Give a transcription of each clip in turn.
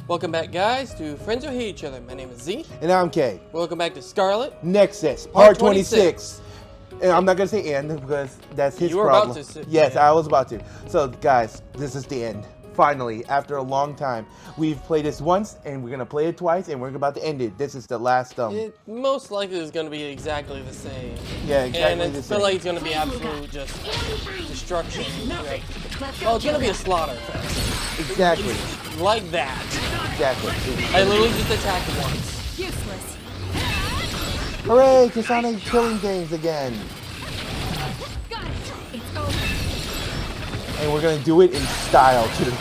Welcome back, guys, to Friends Who Hate Each Other. My name is Z. And I'm Kay. Welcome back to Scarlet Nexus, part 26. And I'm not going to say end because that's his problem. You were about to. Yes, I was about to. So, guys, this is the end. Finally, after a long time. We've played this once, and we're going to play it twice, and we're about to end it. This is the last It most likely is going to be exactly the same. Yeah, exactly and the I same. feel like it's going to be absolute just destruction. Right? Well, it's going to be a slaughter fest. Exactly. Like that. Exactly. I literally just attacked once. Useless. Hooray, Kasane killing things again. Got it. It's over. And we're going to do it in style, too.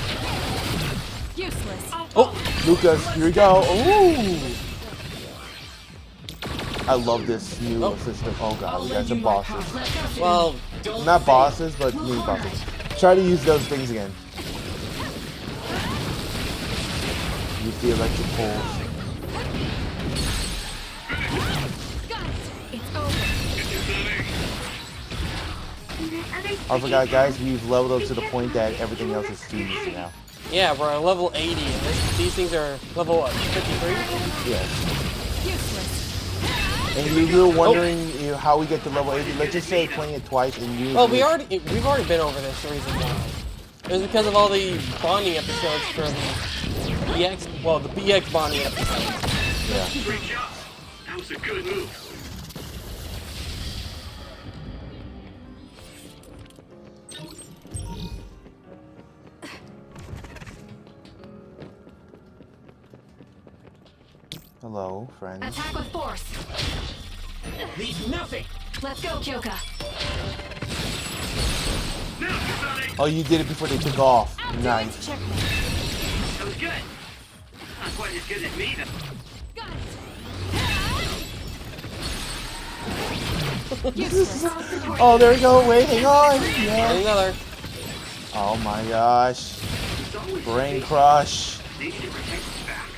Useless. Oh! Lucas, here we go. Ooh! I love this new system. Oh god, we got some bosses. Well, Not bosses, but mini bosses. Try to use those things again. Use the electric poles. Got it. It's over. I forgot, guys, we've leveled up to the point that everything else is too easy now. yeah, we're at level 80, and these things are level, what, 53? Yes. Useless. And you were wondering how we get to level 80. Let's just say playing it twice and you. Well, we've already been over this the reason why. It was because of all the bonding episodes for the BX bonding episodes. Yeah. Great job. That was a good move. Hello, friends. Attack with force. Leave nothing. Let's go, Kyoka. Now, Kasane. Oh, you did it before they took off. Outdo Nice. its checkmate. That was good. Not quite as good as me, though. Got it. Useless. Oh, there we go. Wait, hang on. And Yeah. another. Oh my gosh. It's always Brain crush They need to protect his back.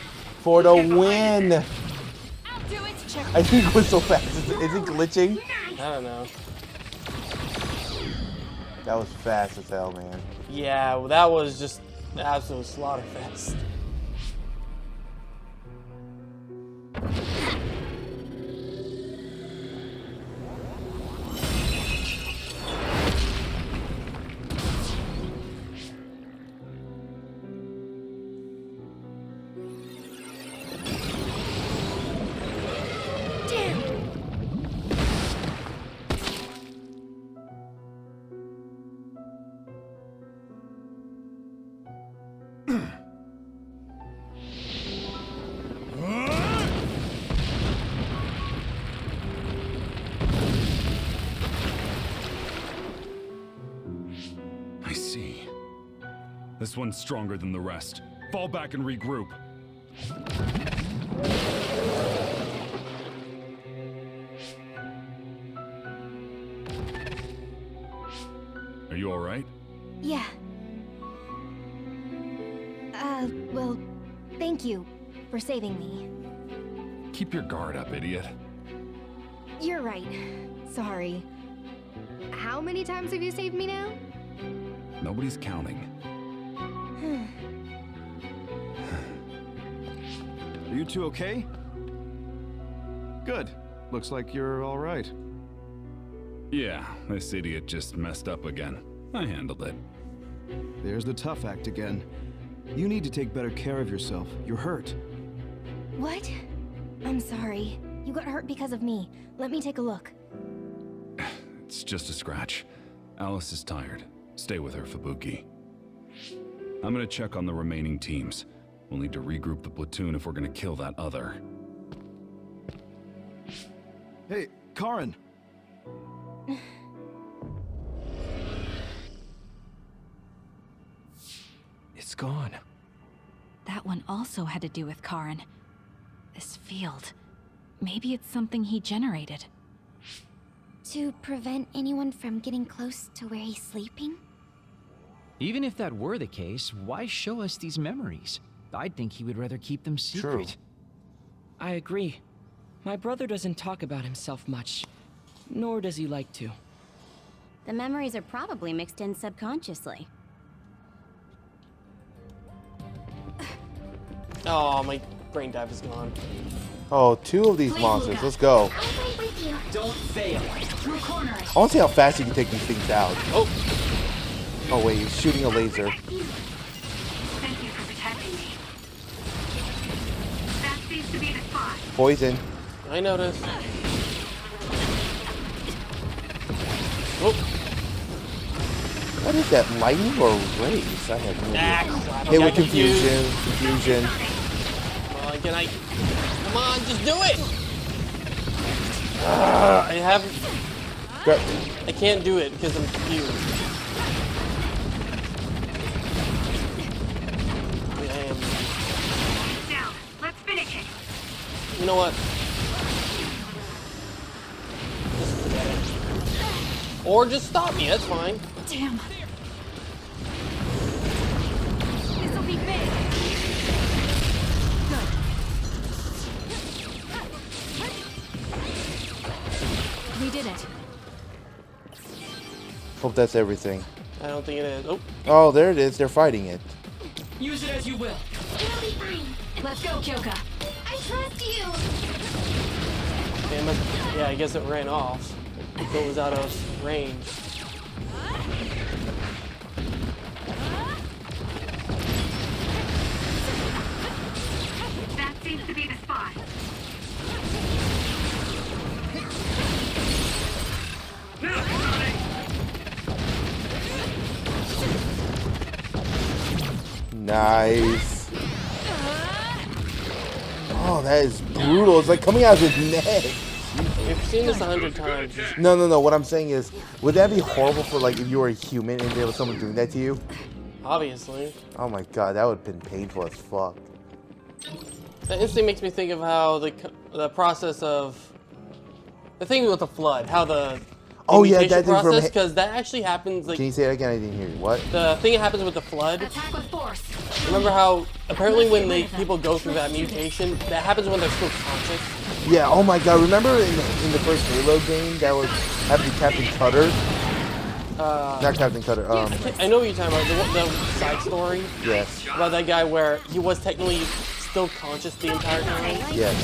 for the win. Outdo its checkmate. I think it was so fast. Is it glitching? I don't know. That was fast as hell, man. Yeah, well, that was just an absolute slaughter fest. Damn. I see. This one's stronger than the rest. Fall back and regroup. Are you all right? Yeah. Well, thank you for saving me. Keep your guard up, idiot. You're right. Sorry. How many times have you saved me now? Nobody's counting. Are you two okay? Good. Looks like you're all right. Yeah, this idiot just messed up again. I handled it. There's the tough act again. You need to take better care of yourself. You're hurt. What? I'm sorry. You got hurt because of me. Let me take a look. It's just a scratch. Alice is tired. Stay with her, Fubuki. I'm gonna check on the remaining teams. We'll need to regroup the platoon if we're gonna kill that other. Hey, Karin! It's gone. That one also had to do with Karin. This field. Maybe it's something he generated. To prevent anyone from getting close to where he's sleeping? Even if that were the case, why show us these memories? I'd think he would rather keep them secret. True. I agree. My brother doesn't talk about himself much, nor does he like to. The memories are probably mixed in subconsciously. Oh, my brain dive is gone. Oh, 2 of these monsters. Let's go. Don't fail. I want to see how fast you can take these things out. Oh, Oh wait, he's shooting a laser. Thank you for protecting me. That seems to be the spot. Poison. I noticed. Oh, What is that? Lightning or rays? I have no ah, idea. crap, Hit I with got confused. confusion. Come on, can I? Come on, just do it! I haven't. I can't do it because I'm confused. I am. Down. Let's finish it. You know what? Or just stop me, that's fine. Damn. This'll be big. Good. We did it. Hope that's everything. I don't think it is. Oh, Oh, there it is. They're fighting it. Use it as you will. It'll be fine. Let's go, Kyoka. I trust you. damn it. Yeah, I guess it ran off. It was out of range. That seems to be the spot. Nice. Oh, that is brutal. It's like coming out of his neck. We've seen this 100 times. No. What I'm saying is, would that be horrible for like if you were a human and there was someone doing that to you? Obviously. Oh my god, that would have been painful as fuck. That instantly makes me think of how the process of the thing with the flood, how the Oh yeah, mutation that thing from. process, because that actually happens. Like Can you say that again? I didn't hear you. What? the thing that happens with the flood. Attack with force. Remember how apparently when people go through that mutation, that happens when they're still conscious. Yeah. Oh my god. Remember in the first Halo game that was happened to Captain Cutter? Not Captain Cutter. I know what you're talking about. The side story Yes. about that guy where he was technically still conscious the entire time. Yes.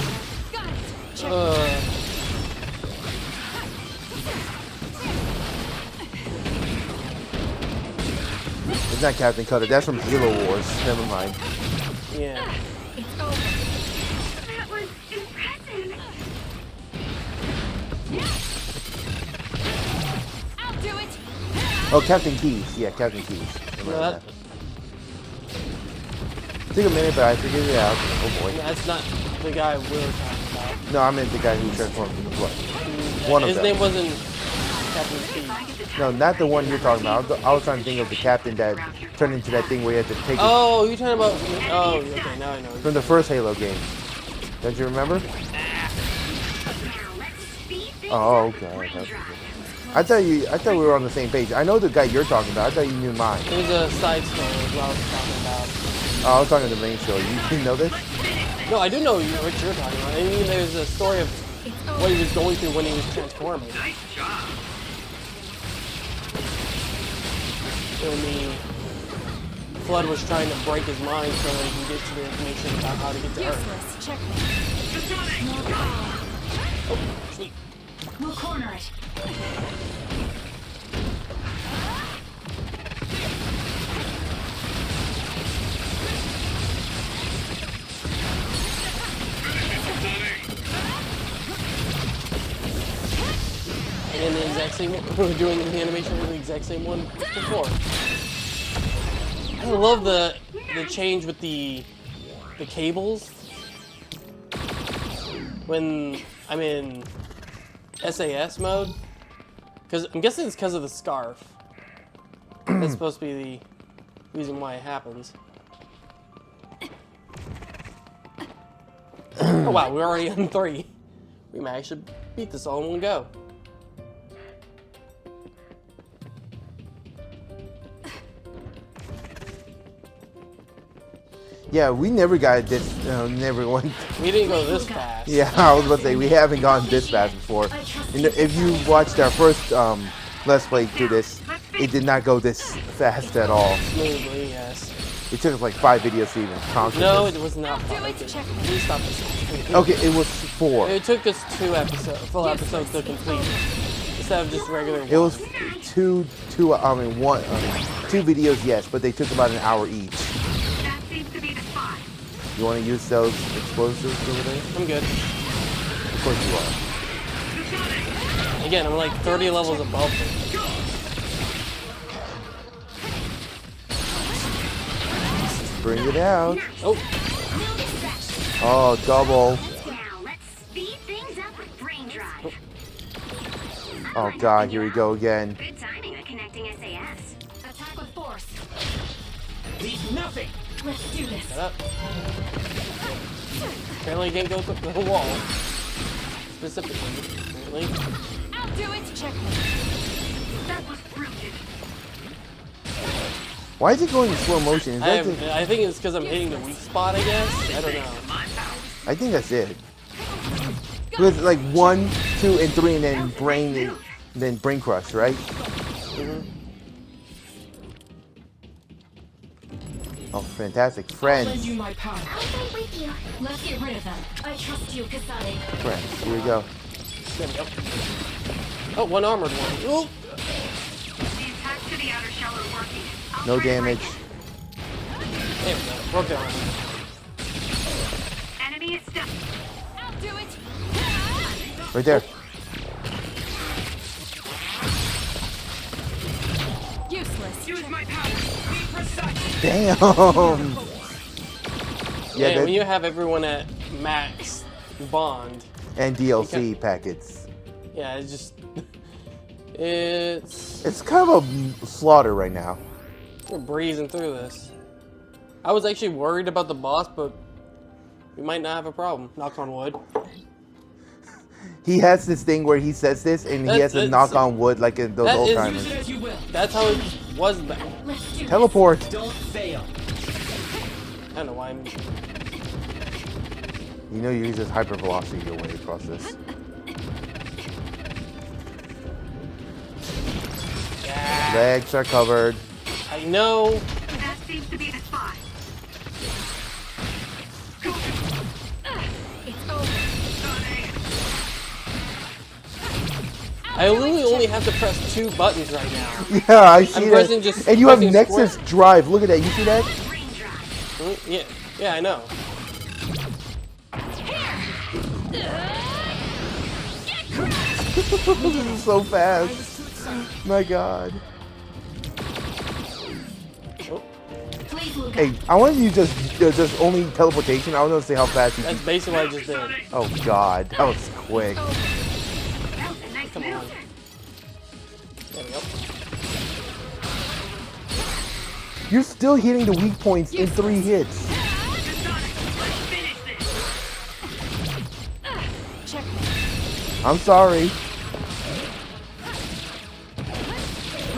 It's not Captain Cutter. That's from Halo Wars. Never mind. Yeah. That was impressive. I'll do it. Oh, Captain Keys. Yeah, Captain Keys. Remember No, that. Took a minute, but I figured it out. Oh boy. That's not the guy we were talking about. No, I meant the guy who transformed into blood. One of His them. name wasn't Captain Steve. No, not the one you're talking about. I was trying to think of the captain that turned into that thing where you had to take it Oh, you're talking about. Oh, okay, now I know. from the first Halo game. Don't you remember? Oh, okay. I thought we were on the same page. I know the guy you're talking about. I thought you knew mine. There's a side story as well I was talking about. Oh, I was talking the main story. You didn't know this? No, I do know what you're talking about. I mean, there's a story of what he was going through when he was transforming. Nice job. When the Flood was trying to break his mind so that he can get to the information about how to get to Earth. Useless. Checkmate. No power. Oh, sweet. We'll corner it. And the exact same we were doing the animation with the exact same one before. I love the change with the cables when I'm in SAS mode, because I'm guessing it's because of the scarf. That's supposed to be the reason why it happens. Oh wow, we're already on 3. We might actually beat this all in one go. Yeah, we never got this. Never went. We didn't go this fast. Yeah, I was about to say we haven't gone this fast before. And if you watched our first Let's Play through this, it did not go this fast at all. Smoothly, yes. It took us like 5 videos to even conquer No, this. it was not 5. Please stop this. Okay, it was 4. It took us 2 full episodes to complete instead of just regular. It was 2 videos, yes, but they took about an hour each. That seems to be the spot. You want to use those explosives over there? I'm good. Of course you are. Again, I'm like 30 levels above them. Bring it out. Oh, Oh, double. Now let's speed things up with brain drive. Oh god, here we go again. Good timing on connecting SAS. Attack with force. Leave nothing. Let's do this. shut up. Apparently, you can't go through the wall. Specifically, apparently. I'll do it. Checkmate. That was brilliant. Why is it going in slow motion? Is that the- I think it's because I'm hitting the weak spot, I guess. I don't know. I think that's it. Because like 1, 2, and 3, and then brain crush, right? Mm-hmm. Oh, fantastic. Friends. My power. I'll be with you. Let's get rid of them. I trust you, Kasane. Friends. Here we go. There we go. Oh, one armored one. Ooh. The attack to the outer shell are working. I'll No try to break damage. There we go. Broke down. it. Enemy is stuck. I'll do it. Right there. Useless. Use my power. Be precise. Damn. Yeah, that- when you have everyone at max bond, and DLC packets. yeah, it's just it's It's kind of a slaughter right now. we're breezing through this. I was actually worried about the boss, but we might not have a problem. Knock on wood. He has this thing where he says this and he has to knock on wood like in those that old is- timers. As you will. That's how it was back. Let's do Teleport. Don't fail. I don't know why I'm. You know you use this hypervelocity your way across this. Yeah, Legs are covered. I know. That seems to be the spot. It's over. I literally only have to press 2 buttons right now. Yeah, I see I'm that. pressing just And you have pressing Nexus square. Drive. Look at that. You see that? Brain drive. Yeah, yeah, I know. This is so fast. My god. Oh, Please, Luca. Hey, I want you to just only teleportation. I want to see how fast you that's can. basically what I just did. Oh god, that was quick. That was a nice Come on. move. There we go. You're still hitting the weak points in 3 hits. Let's finish this. Checkmate. I'm sorry.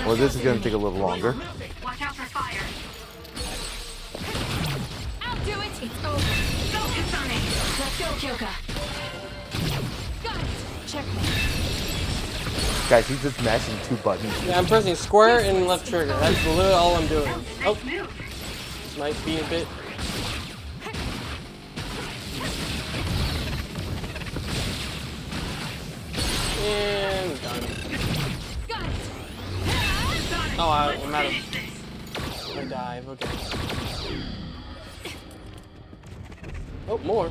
Well, this is gonna take a little longer. Watch out for fire. I'll do it. It's over. Go, Kasane. Let's go, Kyoka. Got it. Checkmate. Guys, he's just mashing 2 buttons. Yeah, I'm pressing square and left trigger. That's literally all I'm doing. Oh, Nice move. this might be a bit. And done. Got it. Oh, I'm out of my dive. Okay. Oh, more.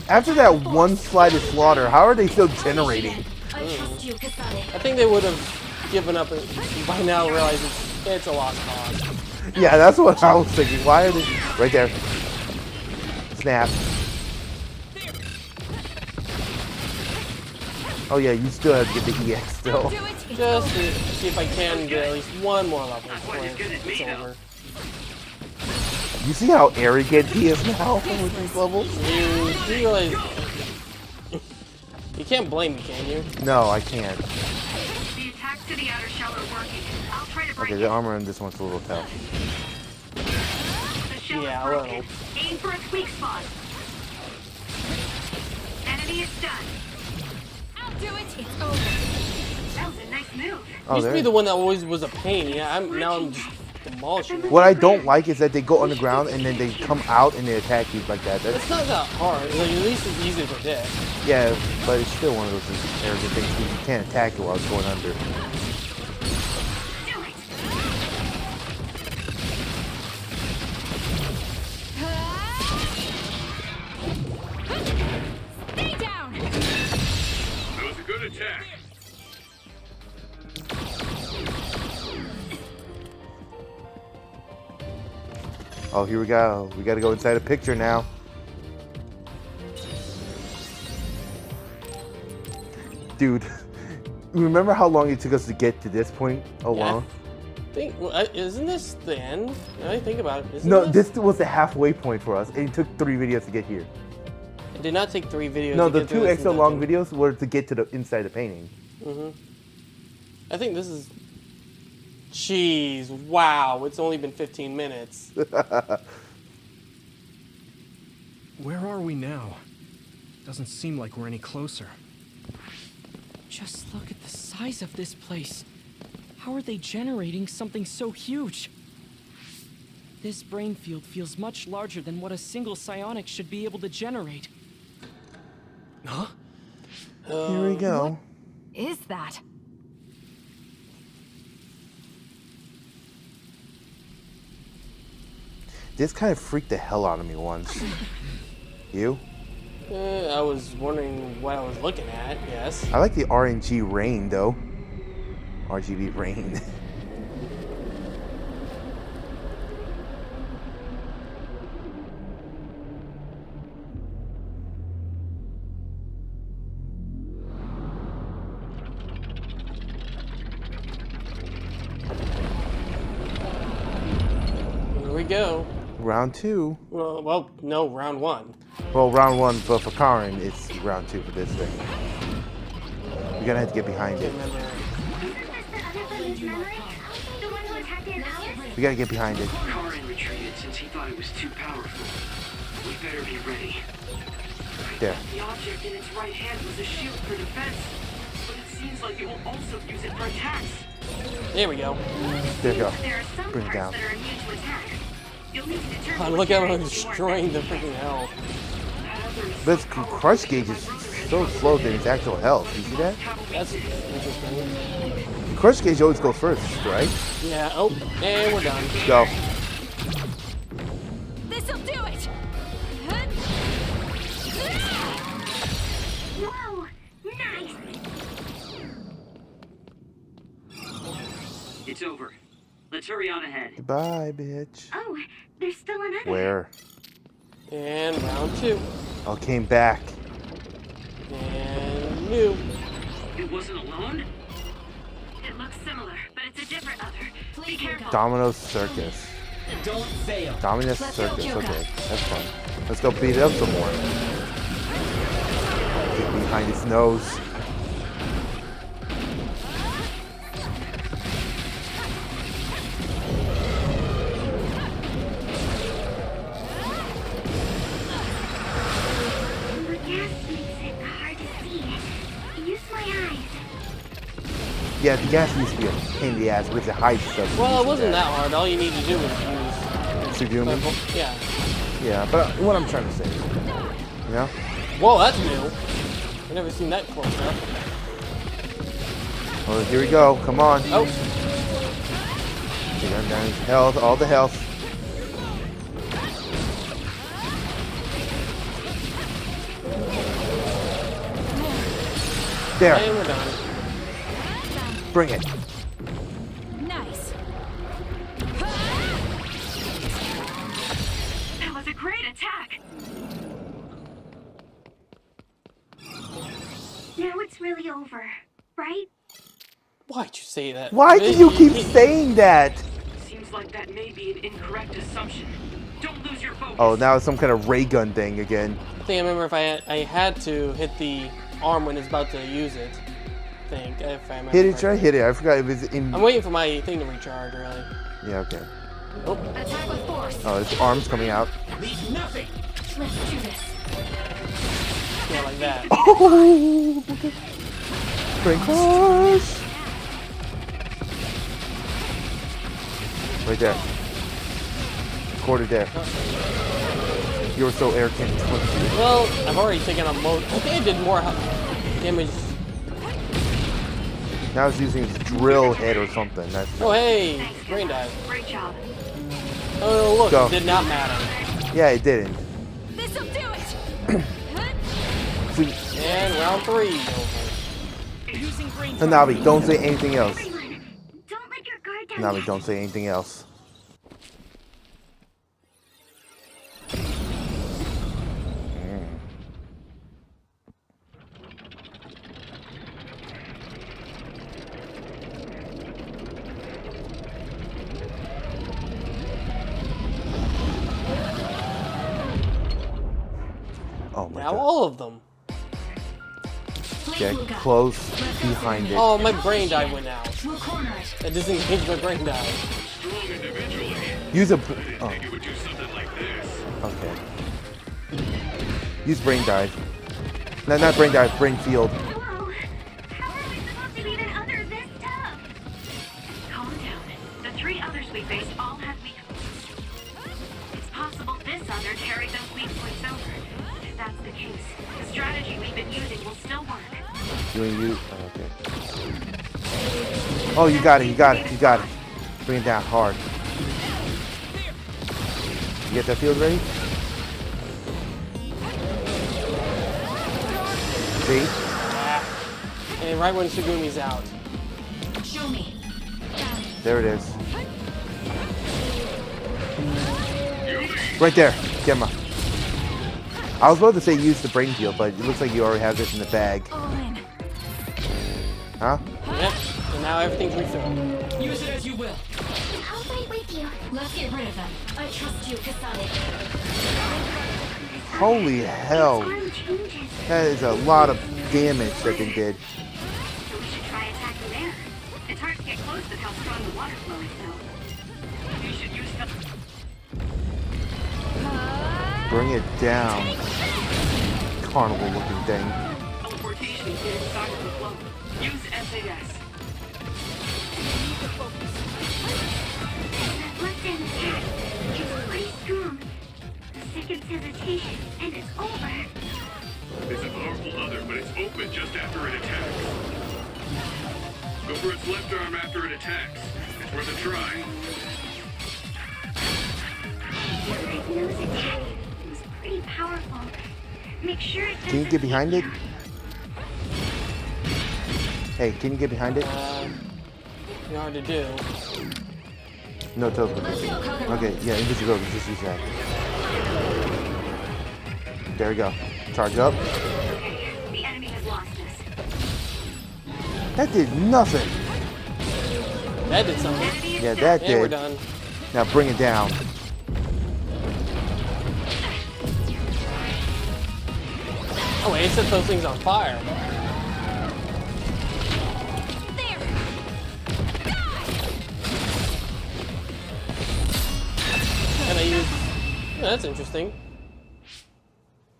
After that one slide of slaughter, how are they still generating? I trust you, Kasane. I think they would have given up and by now realized it's a lost cause. Yeah, that's what I was thinking. Why are they right there? Snap. Oh yeah, you still have to get the EX still. Do it. It's Just over. to see if I can get at least one more level before it's over. You see how arrogant he is now with these levels? You realize you can't blame me, can you? No, I can't. The attacks to the outer shell are working. I'll try to break Okay, the armor on this one's a little tough. The shell Yeah, is a broken. little. Aim for its weak spot. Enemy is stunned. I'll do it. It's over. That was a nice move. Oh, Used to be there. the one that always was a pain. Yeah, now I'm just demolishing them. What I don't like is that they go underground and then they come out and they attack you like that. It's not that hard. Like, at least it's easy to predict. Yeah, but it's still one of those arrogant things because you can't attack it while it's going under. Stay down! That was a good attack. Oh, here we go. We gotta go inside a picture now. Dude, remember how long it took us to get to this point alone? Isn't this the end? Now I think about it. No, this was the halfway point for us. It took 3 videos to get here. It did not take 3 videos. No, to the get 2 to extra long videos were to get to the inside the painting. I think this is. Jeez, wow! It's only been 15 minutes. Where are we now? Doesn't seem like we're any closer. Just look at the size of this place. How are they generating something so huge? This brain field feels much larger than what a single psionic should be able to generate. Huh? Here we go. Is that? This kind of freaked the hell out of me once. You? I was wondering what I was looking at, yes. I like the RNG rain though. RGB rain. Here we go. Round 2. Well, no, round 1. Well, round 1, but for Karin, it's round 2 for this thing. You're gonna have to get behind it. We gotta get behind it. Karin retreated since he thought it was too powerful. We better be ready. There. The object in its right hand was a shield for defense, but it seems like it will also use it for attacks. There we go. There you go. There are some Bring it parts down. that are immune to attack. You'll need to determine God, which look how I'm areas will be more destroying the effective. freaking hell. But its crush gauge is so slow than its actual health. You see that? That's interesting. Crush gauge always goes first, right? Yeah, oh, and we're done. Go. This'll do it! Whoa! Nice! It's over. Let's hurry on ahead. Goodbye, bitch. Oh, there's still another. Where? And round 2. Oh, came back. And new. It wasn't alone? It looks similar, but it's a different other. Be careful. Domino's Circus. Don't fail. Dominus Circus. Okay, that's fun. Let's go beat it up some more. Get behind its nose. The gas makes it hard to see. Use my eyes. Yeah, the gas used to be a pain in the ass with the height stuff. Well, it wasn't that hard. All you need to do is use. Sugumi? Yeah. Yeah, but what I'm trying to say, you know? Whoa, that's new. I've never seen that close up. Oh, here we go. Come on. Oh. Take him down his health, all the health. There. And we're done. Bring it. Nice. That was a great attack. Now it's really over, right? Why'd you say that? Why do you keep saying that? Seems like that may be an incorrect assumption. Don't lose your focus. Oh, now it's some kind of ray gun thing again. I think I remember if I had to hit the arm when it's about to use it. I think if I remember. Hit it, correctly. try hit it. I forgot if it's in. I'm waiting for my thing to recharge, really. Yeah, okay. Oh. Attack with force. Oh, his arm's coming out. Leave nothing. Let's do this. Yeah, like that. Oh! Sprinklers! Right there. quarter there. You were so arrogant. Well, I've already taken out most. I think I did more damage. Now it's using his drill head or something. That's Oh, hey! Brain dive. Great job. Oh, look, Go. it did not matter. yeah, it didn't. This'll do it! See, And round 3. Using brain Navi, don't say anything else. Everyone, don't let your guard down. Navi, yet. don't say anything else. Oh my Now god. all of them. Get close behind it. Oh, my brain dive went out. We'll corner it. That disengaged my brain dive. Use a. Oh. Okay. Use brain dive. No, not brain dive. Brain field. Hello? How are we supposed to even other this tough? Calm down. The 3 others we faced all had weak points. It's possible this other carried those weak points over. If that's the case, the strategy we've been using will still work. You. Oh, okay. Oh, you got it. You got it. You got it. Bring it down hard. You get that field ready? See? And right when Shugumi's out. Show me. There it is. Right there. Gemma. I was about to say use the brain field, but it looks like you already have this in the bag. All in. Huh? Yep. And now everything's refilled. Use it as you will. I'll fight with you. Let's get rid of them. I trust you, Kasane. Holy hell. Arm changes. That is a lot of damage that they did. So we should try attacking there. It's hard to get close with how strong the water flow is, though. You should use the... Bring it down. Carnival looking thing. teleportation inside of the flow. Use SAS. That left-hand attack is pretty strong. A second's hesitation, and it's over. It's a powerful other, but it's open just after it attacks. Go for its left arm after it attacks. It's worth a try. That nose attack was pretty powerful. Make sure it doesn't... Can you get behind it? Hey, can you get behind it? Be hard to do. No token. Okay, yeah, invisibility. Just use that. There we go. Charge up. The enemy has lost us. That did nothing. That did something. Yeah, that And we're did. done. Now bring it down. Oh wait, it set those things on fire. And I use... Yeah, that's interesting.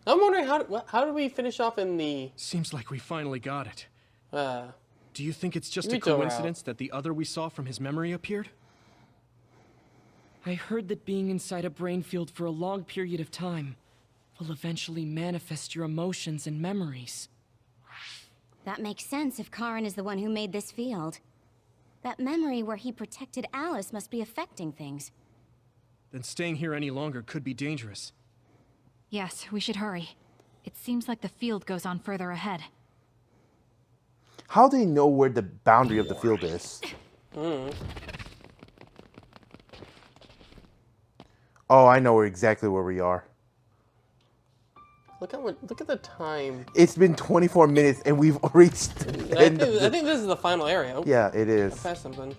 I'm wondering how did we finish off in the... Seems like we finally got it. Uh, Do you think it's just a Yuito route. coincidence that the other we saw from his memory appeared? I heard that being inside a brain field for a long period of time will eventually manifest your emotions and memories. That makes sense if Karin is the one who made this field. That memory where he protected Alice must be affecting things. Then staying here any longer could be dangerous. Yes, we should hurry. It seems like the field goes on further ahead. How do they know where the boundary of the field is? Oh, I know exactly where we are. look at the time. It's been 24 minutes and we've reached the I end of the... think this is the final area. Oh, Yeah, it I is. passed something.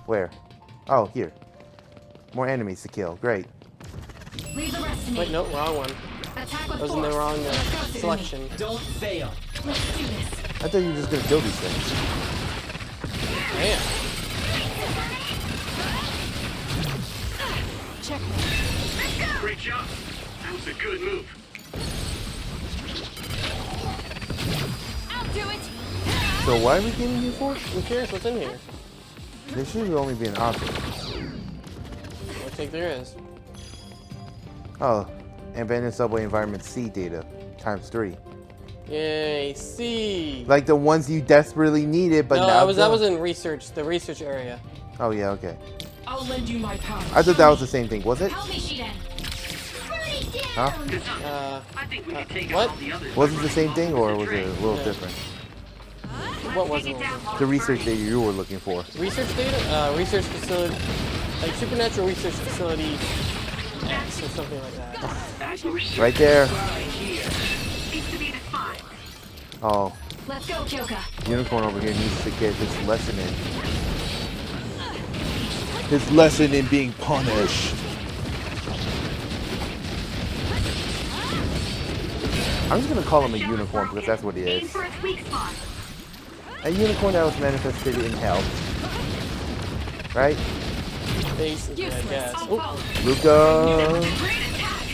Where? Oh, here. More enemies to kill. Great. Leave the rest to me. Wait, no, wrong one. Attack with I was in the force. wrong Let's go, Sydney. selection. Don't fail. Let's do this. I thought you were just gonna kill these things. Damn. Checkmate. Great job. That was a good move. I'll do it. So why are we getting here for? I'm curious what's in here. There should only be an object. I think there is. Oh, abandoned subway environment C data times 3. Yay, C. Like the ones you desperately needed, but no, now that was in research, the research area. Oh yeah, okay. I'll lend you my power. I thought that was the same thing, was it? Help me, Shiden. Huh? I think we can take what? all the others. Was it the same thing, or was it a little different? What was it? The research data you were looking for. Research data? Research facility, like supernatural research facility X or something like that. Right there. Seems to be the spot. Oh, Let's go, Kyoka. Unicorn over here needs to get his lesson in. His lesson in being punished. I'm just gonna call him a unicorn because that's what he Aim is. for its weak spot. A unicorn that was manifested in hell. Right? Basically, I guess. Oh, Luca! Great attack.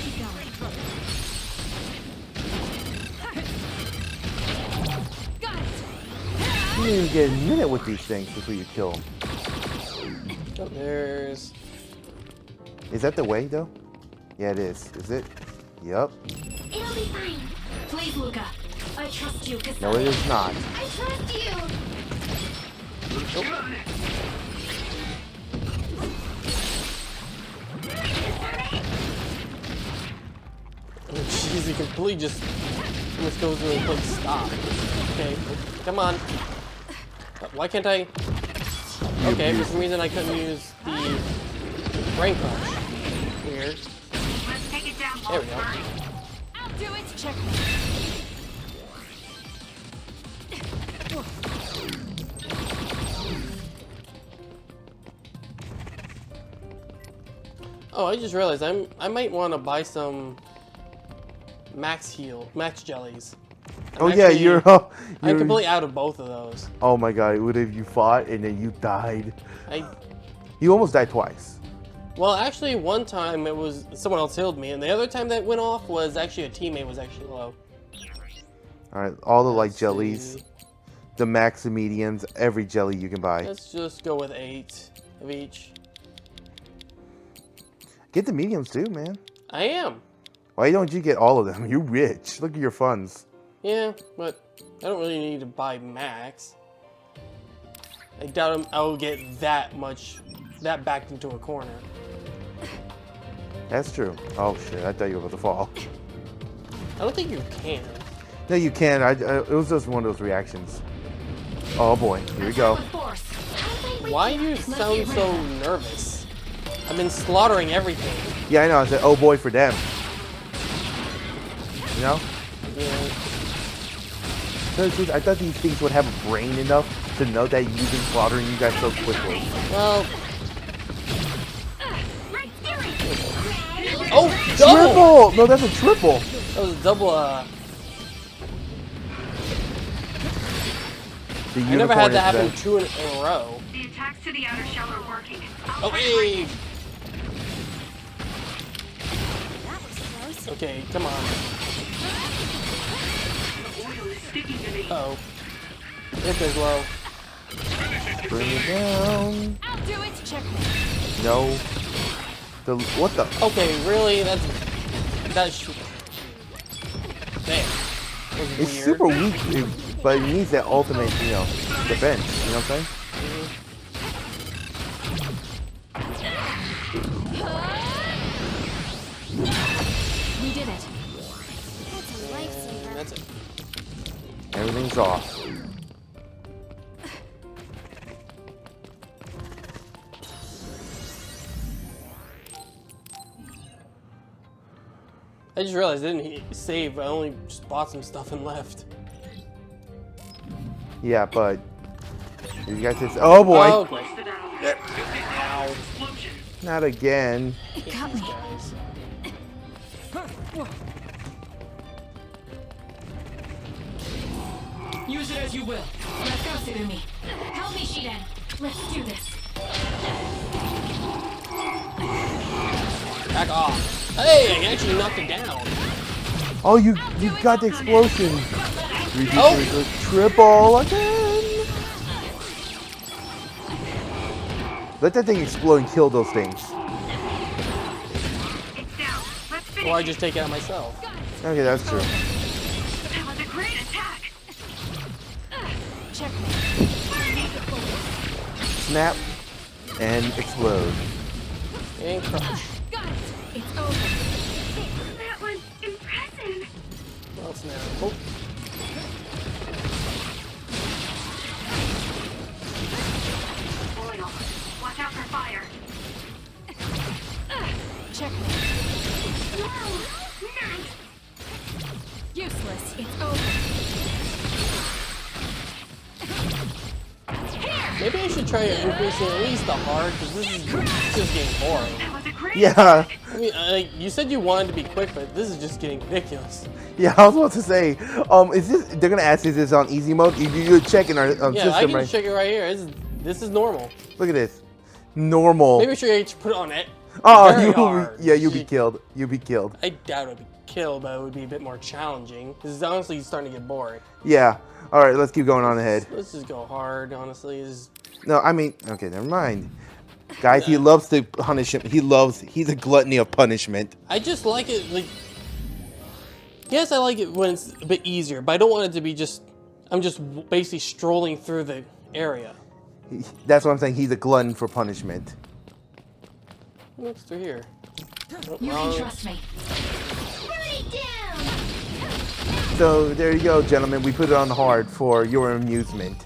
You didn't even get a minute with these things before you kill them. oh, there's. Is that the way, though? Yeah, it is. Is it? Yup. It'll be fine. Please, Luca. I trust you, Kasane. No, it is not. I trust you. Oh, jeez, he completely just goes to a place stop. Okay, come on. Why can't I? Okay, for some reason I couldn't use the brain crush. Weird. Let's take it down, There we go. I'll do it. Check. Oh, I just realized I might want to buy some max jellies. Oh yeah, you're I'm completely out of both of those. Oh my god, what if you fought and then you died? I You almost died twice. Well, actually, one time it was someone else healed me, and the other time that went off was actually a teammate was actually low. Alright, all the like Let's jellies, see. the max and mediums, every jelly you can buy. Let's just go with 8 of each. Get the mediums too, man. I am. Why don't you get all of them? You're rich. Look at your funds. Yeah, but I don't really need to buy max. I doubt I'll get that backed into a corner. That's true. Oh shit, I thought you were about to fall. I don't think you can. No, you can. It was just one of those reactions. Oh boy, here we go. Why do you sound so nervous? I've been slaughtering everything. Yeah, I know. I said, oh boy, for them. You know? Yeah. I thought these things would have a brain enough to know that you've been slaughtering you guys so quickly. Well. Oh, double! Triple! No, that's a triple. That was a double. The I never had that unicorn happen is 2 in a row. The attacks to the outer shell are working. Oh, hey! That was close. Okay, come on. The oil is sticking to me. Uh-oh. It goes low. Bring it down. I'll do it. Check. No. What the? Okay, really? That's damn. That was It's weird. super weak, but it needs that ultimate, defense. You know what I'm saying? We did it. That's a lifesaver. That's it. Everything's off. I just realized I didn't save. I only just bought some stuff and left. Yeah, but you guys just. Oh boy! Oh, okay. Ow. Not again. It got me. Guys. Use it as you will. Let's go, Tsugumi. Help me, Shiden. Let's do this. Back off. Hey, I actually knocked it down. Oh, you got the explosion. Oh. Triple again. Let that thing explode and kill those things. It's down. Let's Or I just take it out myself. Okay, that's true. That was a great attack. Snap and explode. And crush. It's over. That was impressive. Well, snap. Oh. Oil. Watch out for fire. Checkmate. Whoa, nice. Useless. It's over. Maybe I should try increasing at least the hard, because this is just getting boring. That was a great Yeah. I mean, you said you wanted to be quick, but this is just getting ridiculous. Yeah, I was about to say, is this? They're gonna ask, is this on easy mode? You check in our Yeah, I system, can right? check it right here. This is normal. Look at this, normal. Maybe I should put it on it. Oh, Very hard. you'll be killed. You'll be killed. I doubt it would be killed, but it would be a bit more challenging. Because honestly, it's starting to get boring. Yeah. All right, let's keep going on ahead. Let's just go hard, honestly. No, I mean, okay, never mind. Guys, he loves to punish him. He's a gluttony of punishment. I just like it, like... Yes, I like it when it's a bit easier, but I don't want it to be just... I'm just basically strolling through the area. That's what I'm saying. He's a glutton for punishment. What's through here? You can trust me. So there you go, gentlemen. We put it on hard for your amusement.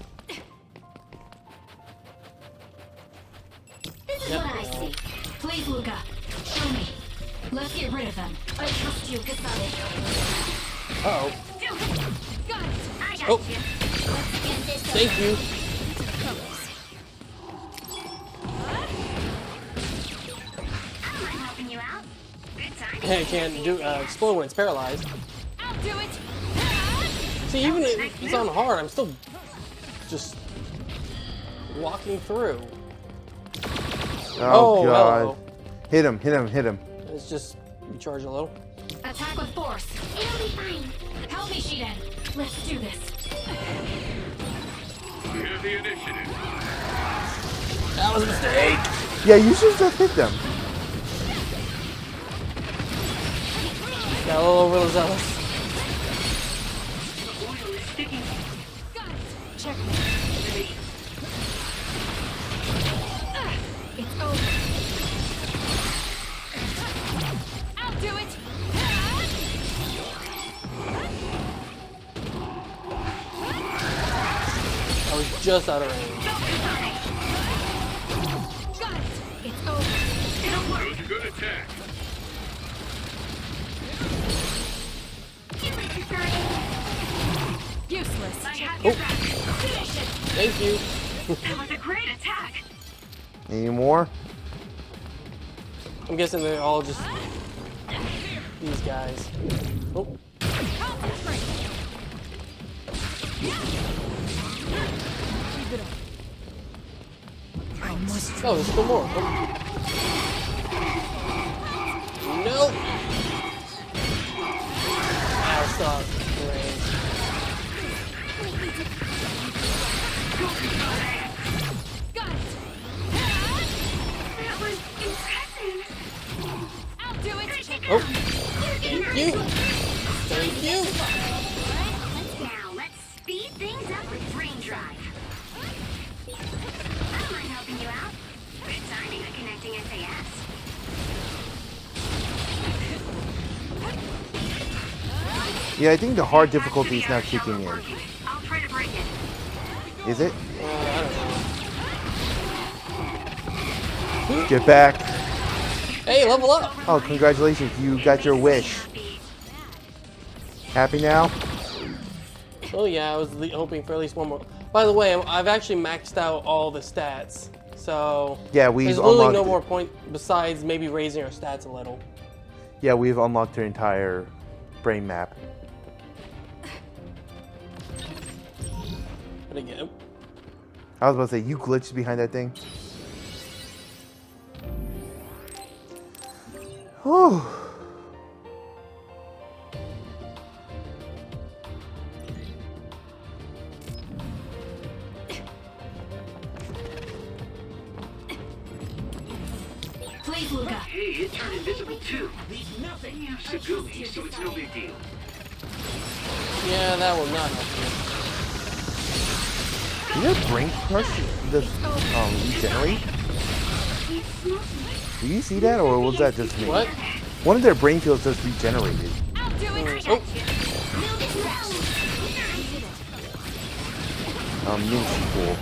This is what I see. Please, Luca. Show me. Let's get rid of them. I trust you, Kasane. Uh-oh. Got it. I got Oh. you. Let's get this Thank you. I'm helping you out. Good timing. Hey, I can't do explode when it's paralyzed. I'll do it. See, even if it's on hard, I'm still just walking through. Oh, God. hello. Hit him, hit him, hit him. Let's just recharge a little. Attack with force. It'll be fine. Help me, Shiden. Let's do this. Here's the initiative. That was a mistake. Yeah, you should just hit them. Got a little overzealous. oil is sticking. Got it. Checkmate. It's over. I'll do it. I was just out of range. Got it. It's over. That was a good attack. Do it, Kasane. Useless. I have Oh. your back. Finish it. Thank you. That was a great attack. Any more? I'm guessing they're all just these guys. Oh, Concentrate. oh, there's still more. Oh. No. Ow, stop. Range. Got it. That was impressive. I'll do it. Oh, thank you. Thank you. Now, let's speed things up with Brain Drive. I don't mind helping you out. Good timing on connecting SAS. Yeah, I think the hard difficulty is now kicking in. I'll try to break it. Is it? I don't know. Get back. Hey, level up. Oh, congratulations. You got your wish. Happy now? Oh yeah, I was hoping for at least one more. By the way, I've actually maxed out all the stats. So Yeah, we've there's literally no unlocked. more point besides maybe raising our stats a little. Yeah, we've unlocked our entire brain map. But again, I was about to say, you glitched behind that thing. Whew. Hey, it turned invisible too. Nothing. You have Sagumi, so it's no big deal. Yeah, that will not help you. Did your brain crush this regenerate? Do you see that, or was that just me? What? One of their brain fields just regenerated. Oh. Mince pool.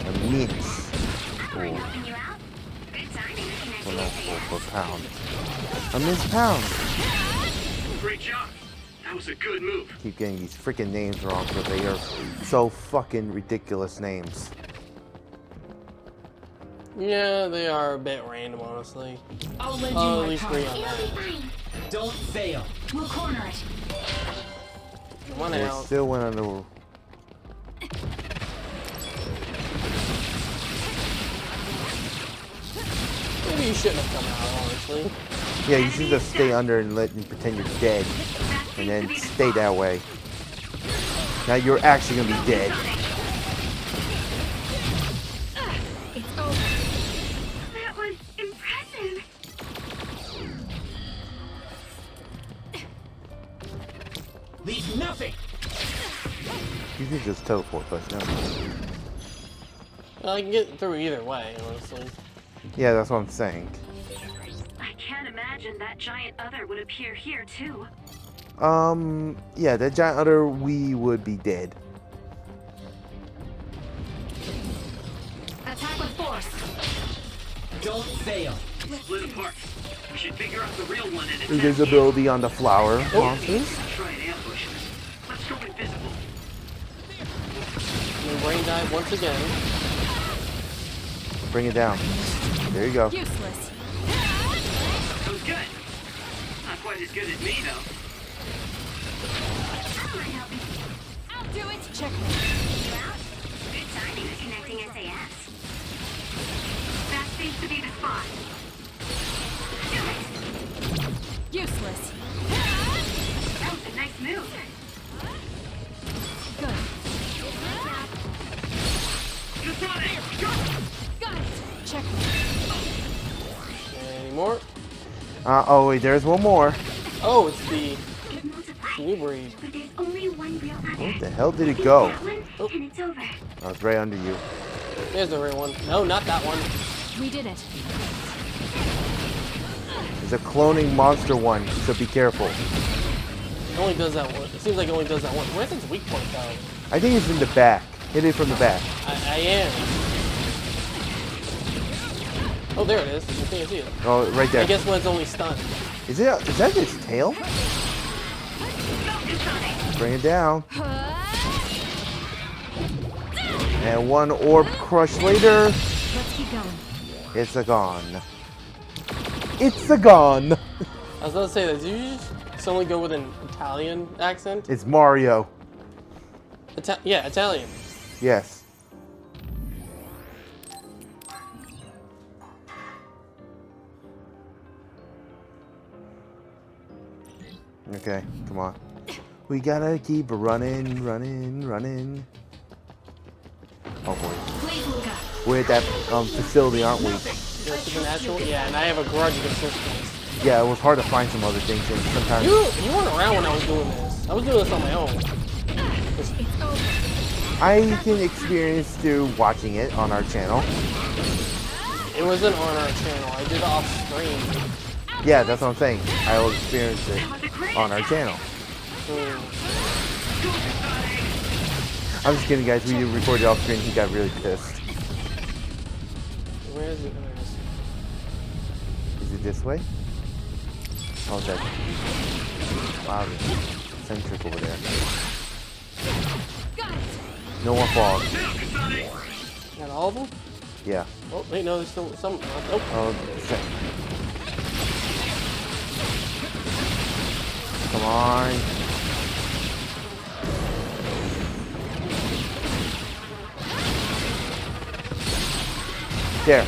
A mince pool. Well, not pool, but pound. A mince pound. Great job. That was a good move. Keep getting these freaking names wrong because they are so fucking ridiculous names. Yeah, they are a bit random, honestly. I'll lend you At my least power. 3 on that. Don't fail. We'll corner it. Come on They out. still went on the. Maybe you shouldn't have come out, honestly. Yeah, you should just stay under and let me pretend you're dead. And then stay that way. Now you're actually gonna be dead. It's over. That was impressive. Leave nothing. You could just teleport, but no. Well, I can get through either way, honestly. Yeah, that's what I'm saying. I can't imagine that giant other would appear here too. Yeah, that giant other, we would be dead. Attack with force. Don't fail. Split apart. We should figure out the real one and attack. Invisibility on the flower monsters. Try and ambush us. Let's go invisible. And brain dive once again. Bring it down. There you go. Useless. That was good. Not quite as good as me though. I'll do it. Check. You out? Good timing with connecting SAS. That seems to be the spot. Useless. That was a nice move. Good. Kasane, go! Got it. Check. Any more? Oh wait, there's one more. Oh, it's the It multiplies. new breed. But there's only one real other. Where the hell did it go? That one, and it's over. I was right under you. There's the real one. No, not that one. We did it. There's a cloning monster one, so be careful. It only does that one. It seems like it only does that one. Where's its weak point, though? I think it's in the back. Hit it from the back. I am. Oh, there it is. I think I see it. Oh, right I there. guess when it's only stunned. Is that its tail? Bring it down. And one orb crush later. Let's keep going. It's a gone. It's a gone. I was about to say that. Do you just only go with an Italian accent? It's Mario. Yeah, Italian. Yes. Okay, come on. We gotta keep running, running, running. Oh boy. We're at that facility, aren't we? You're supernatural? Yeah, and I have a grudge against this place. Yeah, it was hard to find some other things, and sometimes. You weren't around when I was doing this. I was doing this on my own. I can experience through watching it on our channel. It wasn't on our channel. I did it off screen. Yeah, that's what I'm saying. I will experience it on our channel. I'm just kidding, guys. We recorded off screen. He got really pissed. Where is it? Is it this way? Oh, that. Wow, it's centric over there. No more fog. Got all of them? Yeah. Oh, wait, no, there's still some. Oh, Oh, shit. Come on. There.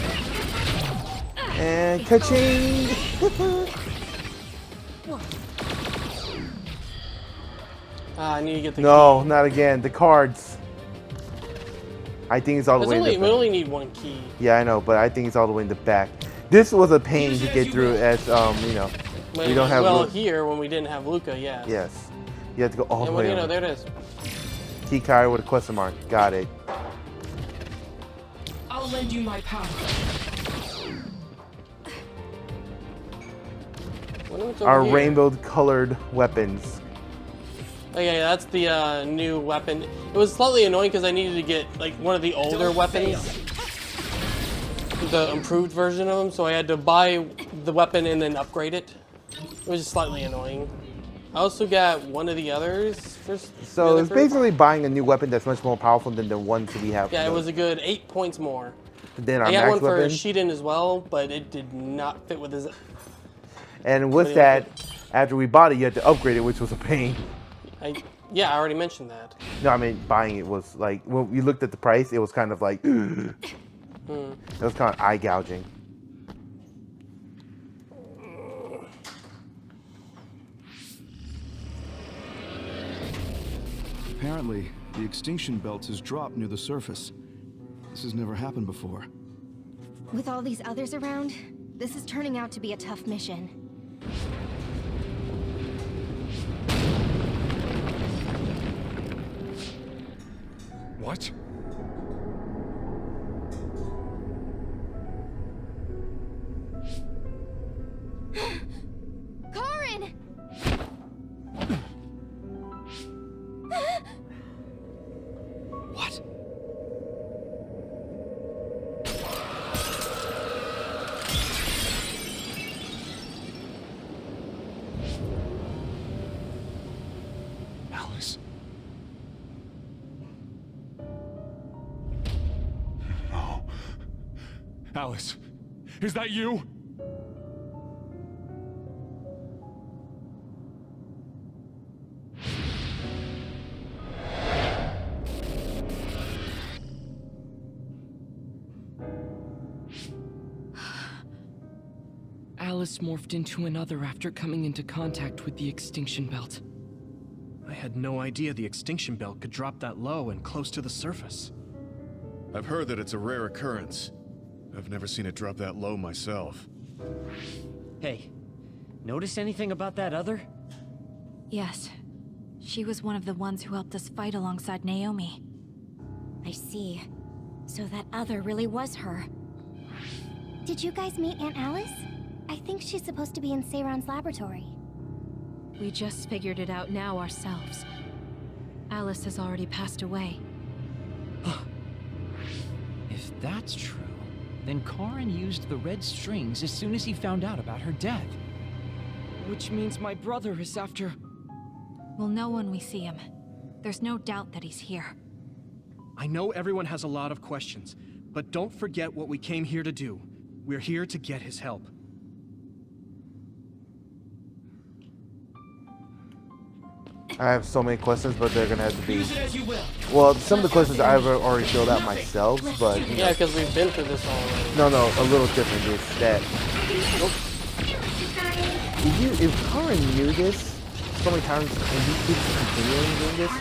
And ka-ching! I need to get the No, key. not again. The cards. I think it's all the We way in the back. only need one key. Yeah, I know, but I think it's all the way in the back. This was a pain to get through as, you know, we don't have... Well, here, when we didn't have Luca, yeah. Yes. You have to go all the And way when, you know, over. there it is. Key card with a question mark. Got it. I'll lend you my power. Wonder what's over Our here. rainbow-colored weapons. Oh yeah, that's the new weapon. It was slightly annoying because I needed to get like one of the older weapons, the improved version of them. So I had to buy the weapon and then upgrade it. It was just slightly annoying. I also got one of the others. So it's basically buying a new weapon that's much more powerful than the ones we have. Yeah, it was a good 8 points more. Then our I got max one for weapon. Shiden as well, but it did not fit with his. And with that, after we bought it, you had to upgrade it, which was a pain. Yeah, I already mentioned that. No, I mean buying it was like when we looked at the price, it was kind of like it was kind of eye gouging. Apparently, the extinction belt has dropped near the surface. This has never happened before. With all these others around, this is turning out to be a tough mission. What? Karin! What? Alice? No. Alice, is that you? Alice morphed into another after coming into contact with the extinction belt. I had no idea the extinction belt could drop that low and close to the surface. I've heard that it's a rare occurrence. I've never seen it drop that low myself. Hey, notice anything about that other? Yes. She was one of the ones who helped us fight alongside Naomi. I see. So that other really was her. Did you guys meet Aunt Alice? I think she's supposed to be in Seiron's laboratory. We just figured it out now ourselves. Alice has already passed away. If that's true, then Karin used the red strings as soon as he found out about her death. Which means my brother is after... We'll know when we see him. There's no doubt that he's here. I know everyone has a lot of questions, but don't forget what we came here to do. We're here to get his help. I have so many questions, but they're gonna have to be. Use it as you will. Well, some of the questions I've already filled out myself, but you know. Yeah, because we've been through this already. No, a little different. It's that. If Karin knew this so many times and he keeps continuing doing this,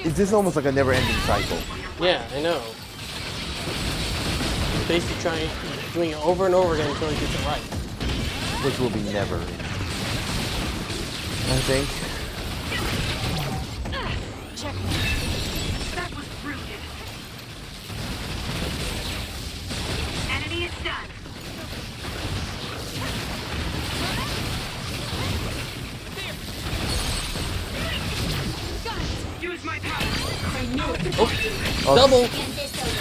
is this almost like a never-ending cycle? Yeah, I know. He's basically doing it over and over again until he gets it right. Which will be never. I think. That was rooted. Enemy is done. Use my power. I knew it. Oh, Double!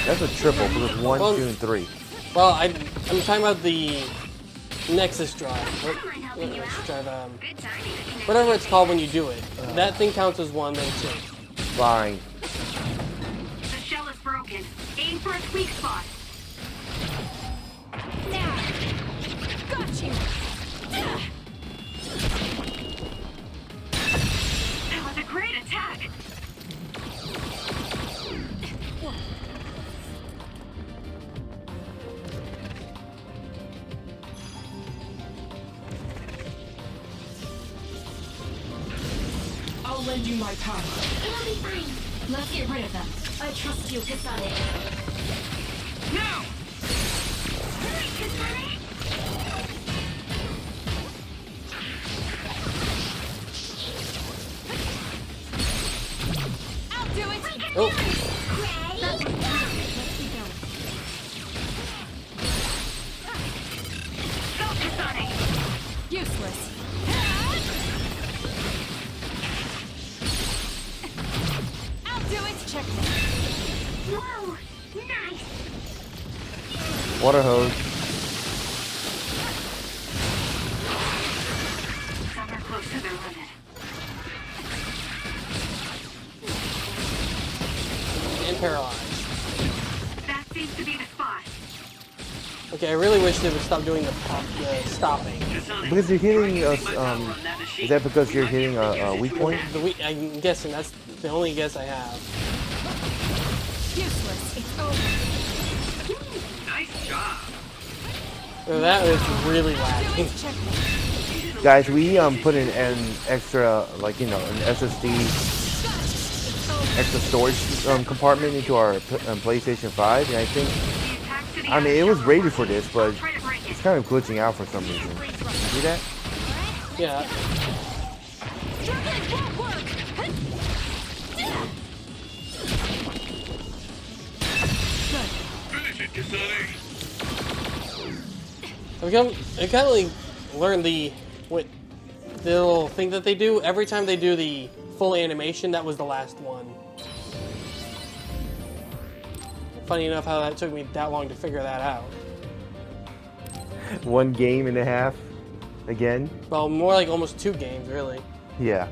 That's a triple because 1, 2, and 3. Well, I'm talking about the Nexus drive. Whatever it's called when you do it. That thing counts as 1, then 2. Fine. The shell is broken. Aim for its weak spot. Now! Got you! That was a great attack. I'll lend you my power. It'll be fine. Let's get rid of them. I trust you, Kasane. Now! Oh. Useless. I'll do it. Checkmate. Whoa! Nice! Water hose. Some are close to their limit. And paralyzed. That seems to be the spot. Okay, I really wish they would stop doing the stopping. Because you're hitting us, is that because you're hitting a weak point? I'm guessing that's the only guess I have. Useless. It's over. Nice job. So that was really lacking. Guys, we put in an extra, like, you know, an SSD, extra storage compartment into our PlayStation 5, and I think, I mean, it was rated for this, but it's kind of glitching out for some reason. You see that? Yeah. Finish it, Kasane. I kind of like learned the little thing that they do every time they do the full animation. That was the last one. Funny enough, how that took me that long to figure that out. 1 game and a half, again. Well, more like almost 2 games, really. Yeah.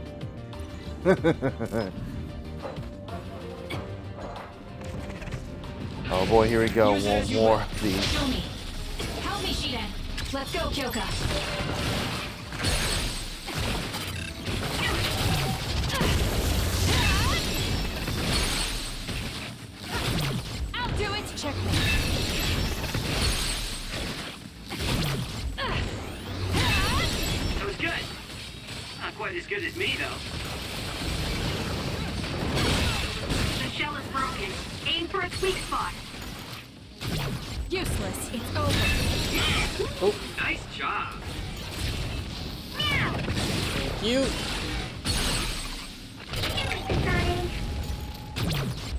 Oh boy, here we go. One more, please. Show me. Help me, Shiden. Let's go, Kyoka. I'll do it. Checkmate. That was good. Not quite as good as me, though. The shell is broken. Aim for its weak spot. Useless. It's over. Oh, Nice job. thank you.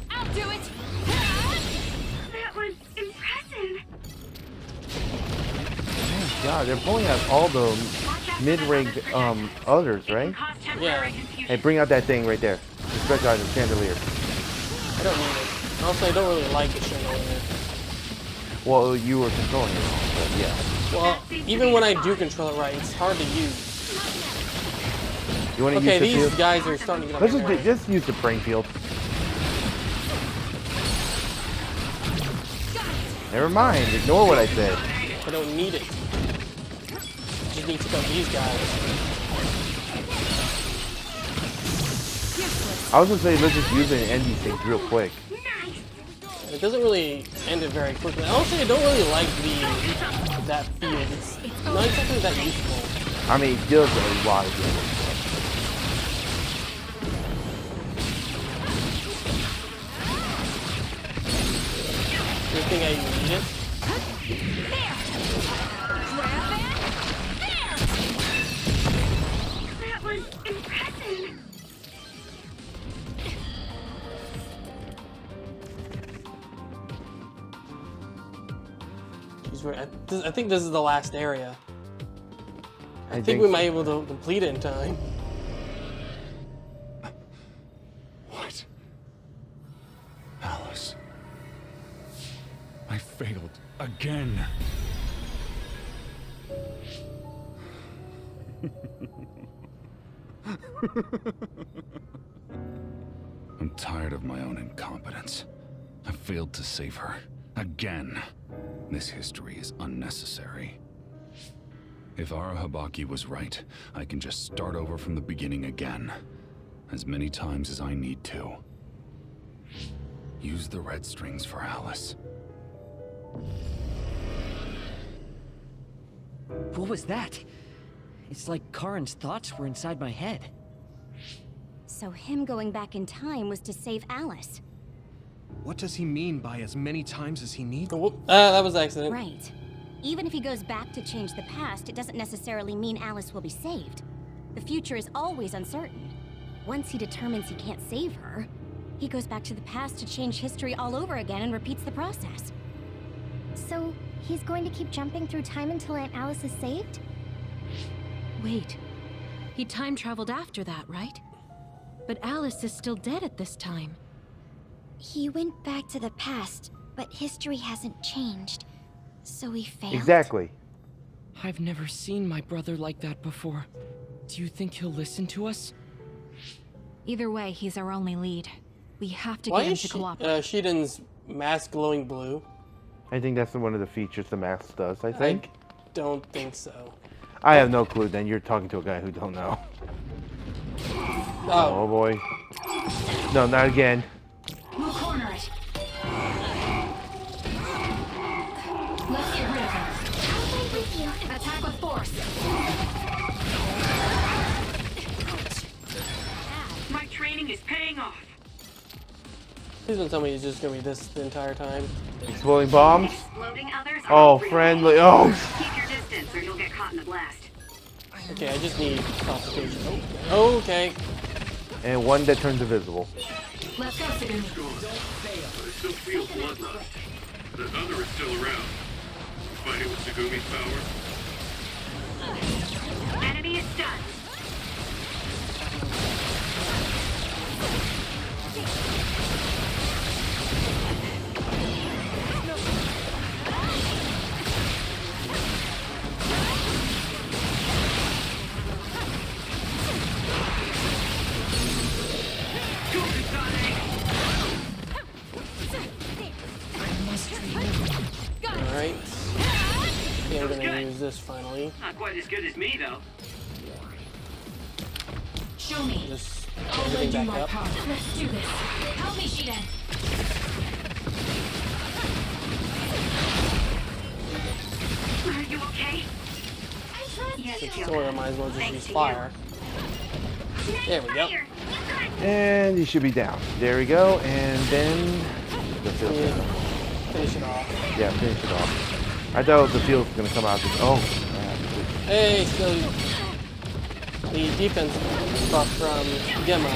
I'll do it. That was impressive. God, they're pulling out all the mid-rank others, right? Yeah. Hey, bring out that thing right there. The stretch out the chandelier. I don't need it. Also, I don't really like the chandelier. Well, you were controlling it, but yeah. Well, even when I do control it right, it's hard to use. You want to Okay, use the these field? guys are starting to get Let's on my nerves. just use the brain field. Never mind. Ignore what I said. I don't need it. Just need to kill these guys. I was gonna say let's just use it and end these things real quick. It doesn't really end it very quickly. Honestly, I don't really like that field. It's not exactly that useful. I mean, it does a lot of damage. You think I need it? That was impressive. I think this is the last area. I think we might be able to complete it in time. What? Alice. I failed again. I'm tired of my own incompetence. I failed to save her. Again. This history is unnecessary. If Arahabaki was right, I can just start over from the beginning again. As many times as I need to. Use the red strings for Alice. What was that? It's like Karen's thoughts were inside my head. So him going back in time was to save Alice. What does he mean by as many times as he needs? That was an accident. Right. Even if he goes back to change the past, it doesn't necessarily mean Alice will be saved. The future is always uncertain. Once he determines he can't save her, He goes back to the past to change history all over again and repeats the process. So, he's going to keep jumping through time until Aunt Alice is saved? Wait. He time traveled after that, right? But Alice is still dead at this time. He went back to the past, but history hasn't changed. So he failed? Exactly. I've never seen my brother like that before. Do you think he'll listen to us? Either way, he's our only lead. We have to Why get him is to cooperate. Shiden's mask glowing blue? I think that's one of the features the mask does, I think. I don't think so. I have no clue then. You're talking to a guy who don't know. Oh boy. No, not again. We'll corner it. Let's get rid of him. I'll fight with you. Attack with force. My training is paying off. Please don't tell me he's just gonna be this the entire time. Exploding bombs? Exploding others Oh, are friendly. Oh! Keep your distance or you'll get caught in the blast. Okay, I just need complication. Oh, okay. And one that turns invisible. Let's go, Sagumi. I still feel bloodlust. The other is still around. Fighting with Segumi's power. Enemy is stunned. Alright. Yeah, we're gonna use this finally. Not quite as good as me, though. Show me. Just get I'll lend everything you back my up. power. Let's do this. Help me, Shiden. Are you okay? I trust Yes, you. So I might as well just Thanks use to you. fire. There we go. And he should be down. There we go. And then the field. Yeah. Finish it off. Yeah, finish it off. I thought the field was gonna come out. Oh. Hey, so the defense buff from Gemma.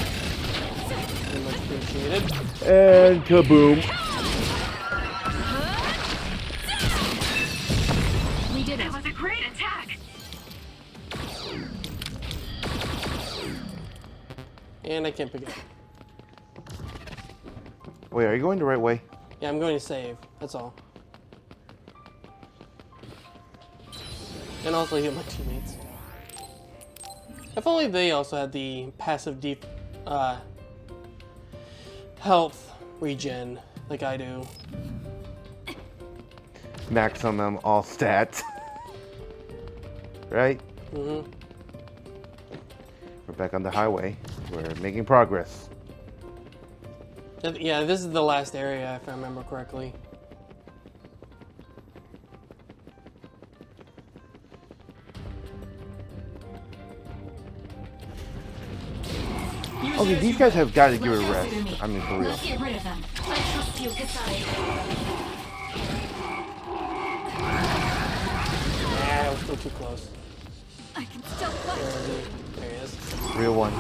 Very much appreciated. And kaboom. We did it. That was a great attack. And I can't pick it up. Wait, are you going the right way? Yeah, I'm going to save. That's all. And also heal my teammates. If only they also had the passive deep health regen like I do. Maximum all stats. Right? Mm-hmm. We're back on the highway. We're making progress. Yeah, this is the last area if I remember correctly. Okay, these guys have got to give it a rest. I mean, for real. Let's get rid of them. I trust you, Kasane. Yeah, I was still too close. I can still fight. There he is. Real one.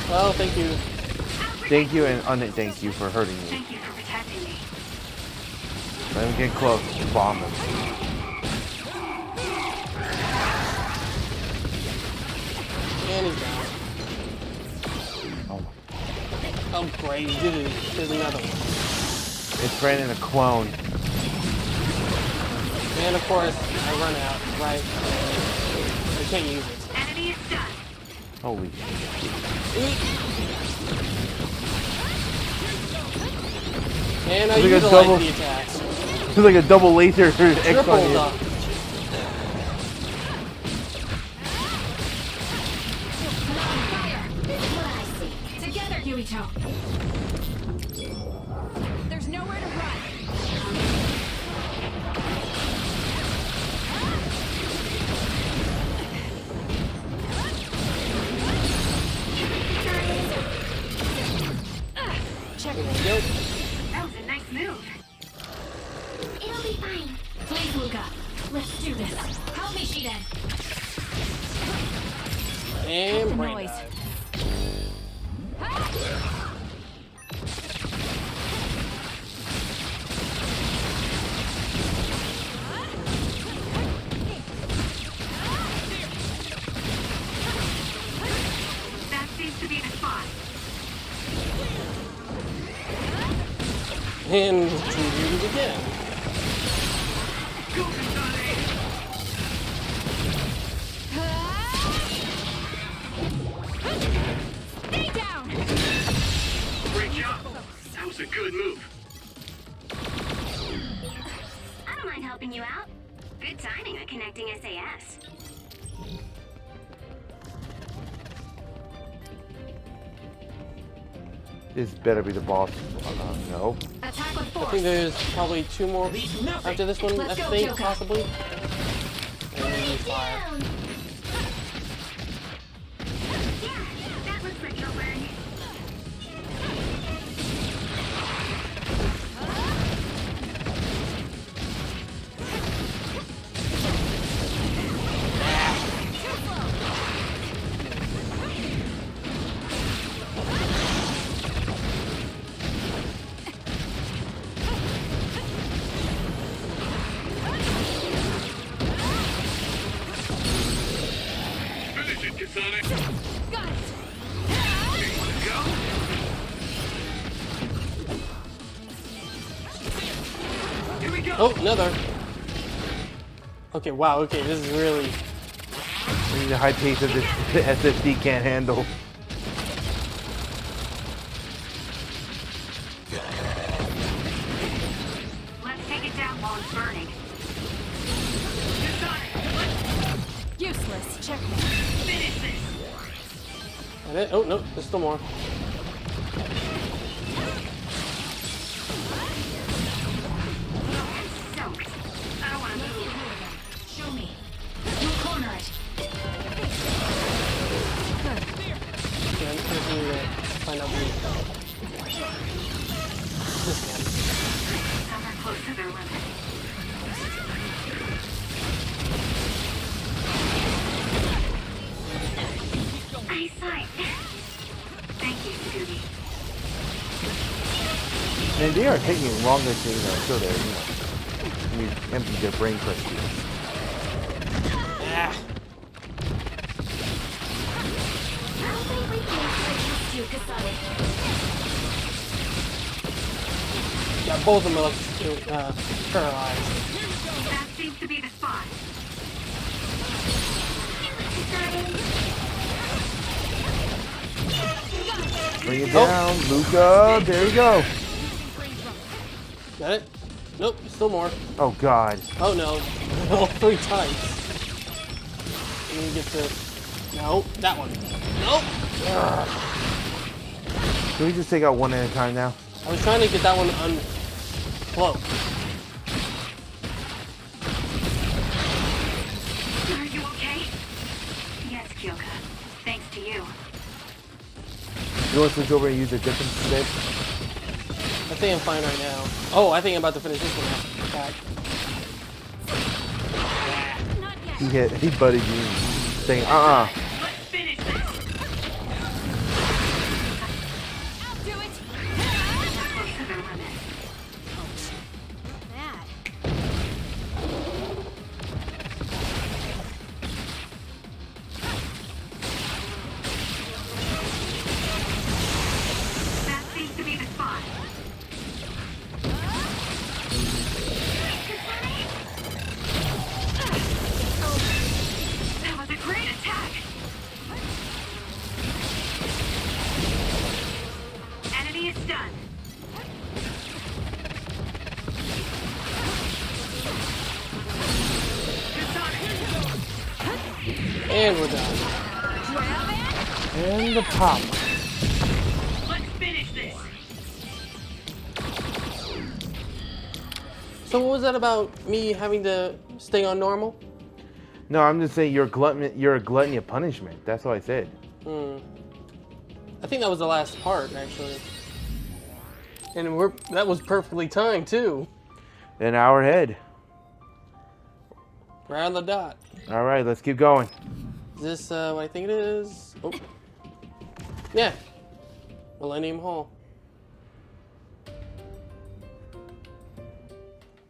Well, thank you. Thank you and unthank you for hurting me. Thank you for protecting me. Let him get close. Bomb him. And he's down. Oh. Oh, great. He did it. There's another one. It's Brandon a clone. And of course, I run out, right? I can't use it. Enemy is stunned. Holy shit. And I It's like a utilize double- the attacks. It's like a double laser X on Triple you. the. Fire. This is what I see. Together, Yuito. There's nowhere to run. Check There this. we go. That was a nice move. It'll be fine. Please, Luca. Let's do this. Help Help me, Shiden. And brain noise. dive. That seems to be the spot. And redo it again. Go, Kasane! Stay down! Great job. That was a good move. I don't mind helping you out. Good timing on connecting SAS. This better be the boss. No. Attack with I force. think there's probably 2 more after this one, I Let's go, think, Kyoko. possibly. And maybe 5. Down. Yeah, that looks like you'll learn. Finish it, Kasane. Got it! Here we go! Oh, another. Okay, wow, okay, this is really... I mean, the high pace of this SSD can't handle. Let's take it down while it's burning. Useless. Checkmate. Finish this! And it, oh, no, there's still more. Soaked. I don't want to move. Show me. You'll corner it. Okay, I'm just gonna do that. Find out who... This guy. Some are close to their limit. Eyesight. Thank you, Scooby. And they are taking longer to, kill their, when you empty their brain crystals. Ah, I don't think we can resist you, Kasane. yeah, both of them are like, paralyzed. That seems to be the spot. Bring it down, Luca. There you go. Got it? Nope, still more. Oh God. Oh no, all 3 times. And you get to... No, that one. Nope! Can we just take out one at a time now? I was trying to get that one uncloaked. Are you okay? Yes, Kyoko. Thanks to you. You want to switch over and use a different stick? I think I'm fine right now. Oh, I think I'm about to finish this one now. Back. He buddied you, saying, Let's finish this. I'll do it! Close to their limit. Bad. That seems to be the spot. That was a great attack. Enemy is stunned. And we're done. And the pop. Let's finish this. So what was that about me having to stay on normal? No, I'm just saying you're a gluttony of punishment. That's what I said. I think that was the last part, actually. And that was perfectly timed, too. An hour ahead. Right on the dot. All right, let's keep going. Is this what I think it is? Oh. Yeah. Millennium Hall.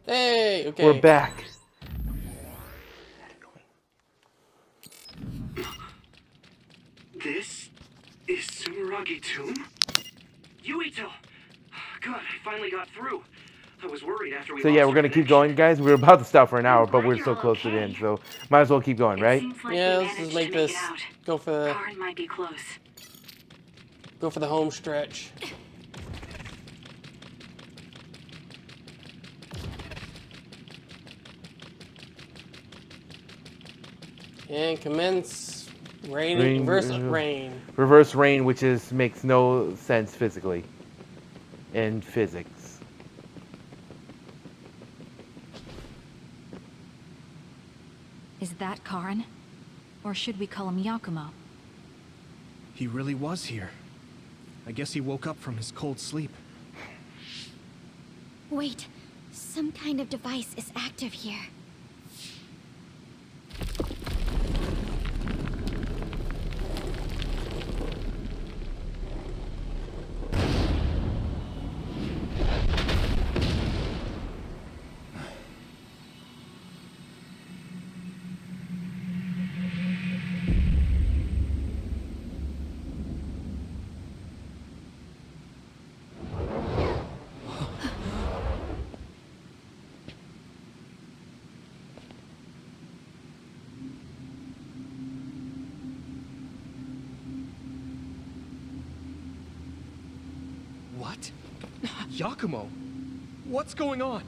Hey, okay. We're back. This is Sumeragi tomb? Yuito! Good, I finally got through. I was worried after we So yeah, lost we're gonna our keep connection. going, guys. We're about to stop for an hour, but we're so close to the end, so might as well keep going, right? Seems like Yeah, we let's just managed make to make this it out. go for the Karen might be close. home stretch. And commence rain, reverse rain. Reverse rain, which makes no sense physically. In physics. Is that Karin? Or should we call him Yakumo? He really was here. I guess he woke up from his cold sleep. Wait, some kind of device is active here. What? Yakumo? What's going on?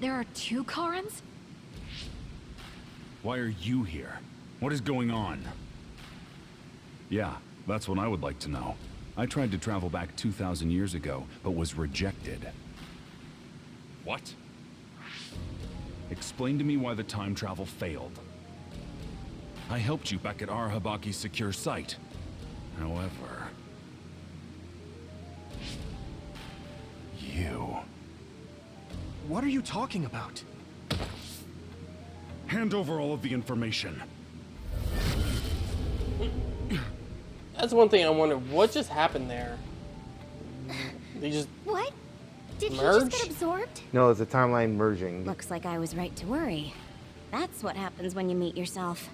There are two Karins? Why are you here? What is going on? Yeah, that's what I would like to know. I tried to travel back 2,000 years ago, but was rejected. What? Explain to me why the time travel failed. I helped you back at Arahabaki's secure site. However... you... What are you talking about? Hand over all of the information. That's one thing I wonder. What just happened there? They just What? Did merge? he just get absorbed? No, it's a timeline merging. Looks like I was right to worry. That's what happens when you meet yourself.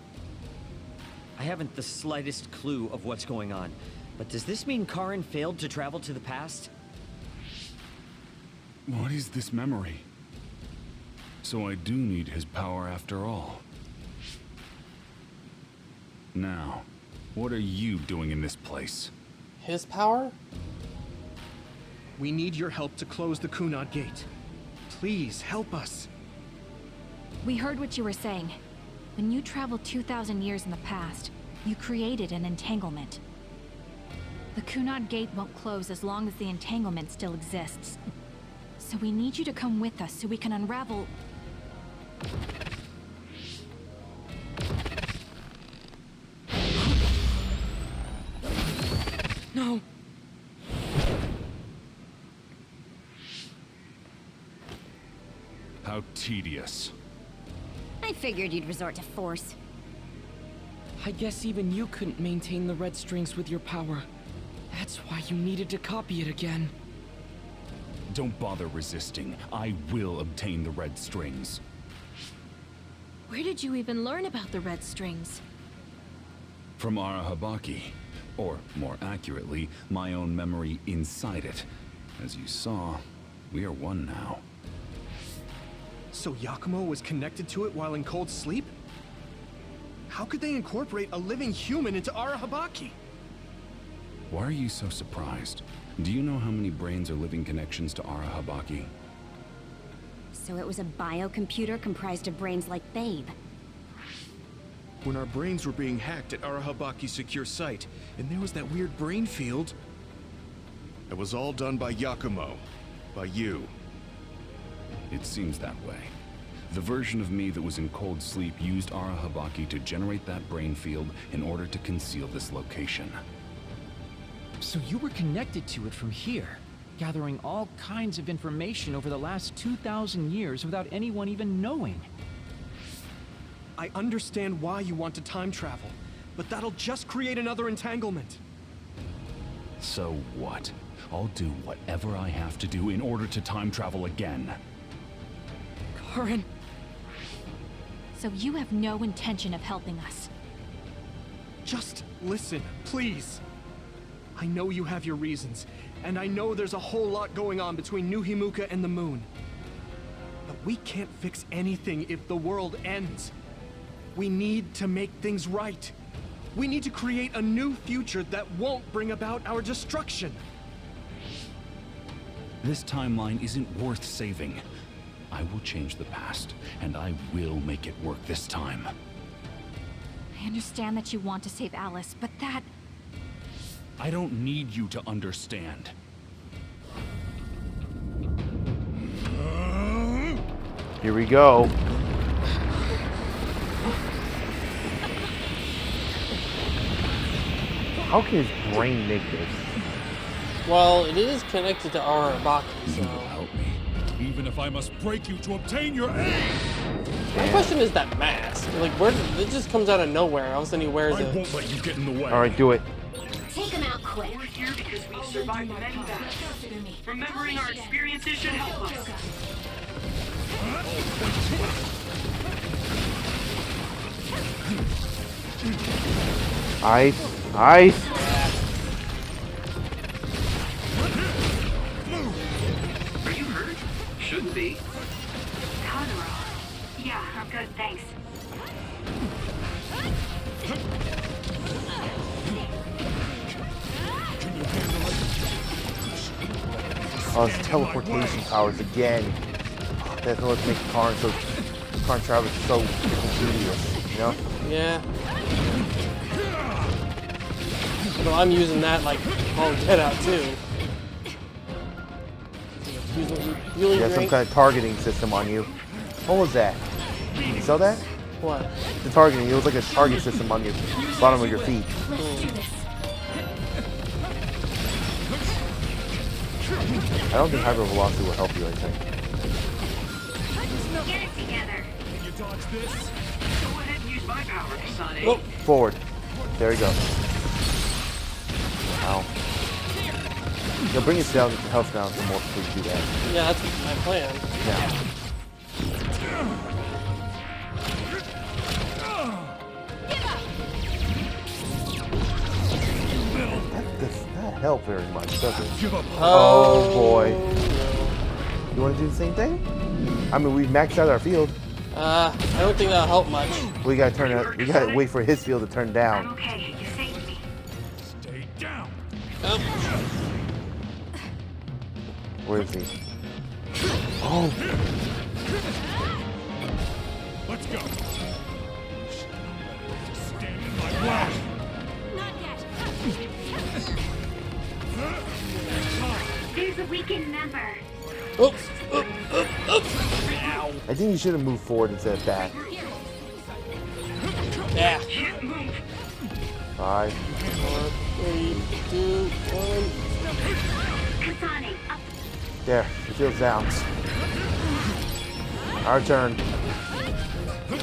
I haven't the slightest clue of what's going on. But does this mean Karin failed to travel to the past? What is this memory? So I do need his power after all. Now, what are you doing in this place? His power? We need your help to close the Kunad Gate. Please, help us. We heard what you were saying. When you traveled 2,000 years in the past, you created an entanglement. The Kunad Gate won't close as long as the entanglement still exists. So we need you to come with us so we can unravel... No! How tedious. I figured you'd resort to force. I guess even you couldn't maintain the red strings with your power. That's why you needed to copy it again. Don't bother resisting. I will obtain the red strings. Where did you even learn about the red strings? From Arahabaki. Or, more accurately, my own memory inside it. As you saw, we are one now. So Yakumo was connected to it while in cold sleep? How could they incorporate a living human into Arahabaki? Why are you so surprised? Do you know how many brains are living connections to Arahabaki? So it was a biocomputer comprised of brains like Babe. When our brains were being hacked at Arahabaki's secure site, and there was that weird brain field... It was all done by Yakumo. By you. It seems that way. The version of me that was in cold sleep used Arahabaki to generate that brain field in order to conceal this location. So you were connected to it from here, gathering all kinds of information over the last 2,000 years without anyone even knowing. I understand why you want to time travel, but that'll just create another entanglement. So what? I'll do whatever I have to do in order to time travel again. Karen. So you have no intention of helping us? Just listen, please. I know you have your reasons, and I know there's a whole lot going on between New Himuka and the moon. But we can't fix anything if the world ends. We need to make things right. We need to create a new future that won't bring about our destruction. This timeline isn't worth saving. I will change the past, and I will make it work this time. I understand that you want to save Alice, but that... I don't need you to understand. Here we go. How can his brain make this? Well, it is connected to Arahabaki, so... You will help me, even if I must break you to obtain your aid! My question is that mask. Like, where it just comes out of nowhere. All of a sudden he wears it. I won't let you get in the way. Alright, do it. Take him out quick. We're here because we've survived many battles. Remembering our experiences should help us. Ice. Ice. Are you hurt? Shouldn't be. Yeah, I'm good, thanks. Oh, his teleportation powers again. That's what makes Karn travel so tedious, you know? Yeah. Well, I'm using that like all get out too. You have some kind of targeting system on you. What was that? You saw that? What? The targeting. It was like a target system on your bottom of your feet. I don't think hypervelocity will help you, I think. Get it together. Can you dodge this? Go ahead and use my power, Kasane. Oh, forward. There we go. Ow. You'll bring his health down some more before you do that. Yeah, that's my plan. Yeah. That does not help very much, does it? Oh boy. You want to do the same thing? I mean, we maxed out our field. I don't think that'll help much. We gotta turn it. We gotta wait for his field to turn down. Okay, you saved me. Stay down. Where is he? Oh. Let's go. Stand in my way. Not yet. There's a weakened member. Oops. I think you should have moved forward instead of back. Yeah. 5, 4, 3, 2, 1. Kasane, up. There, the field's down. Our turn.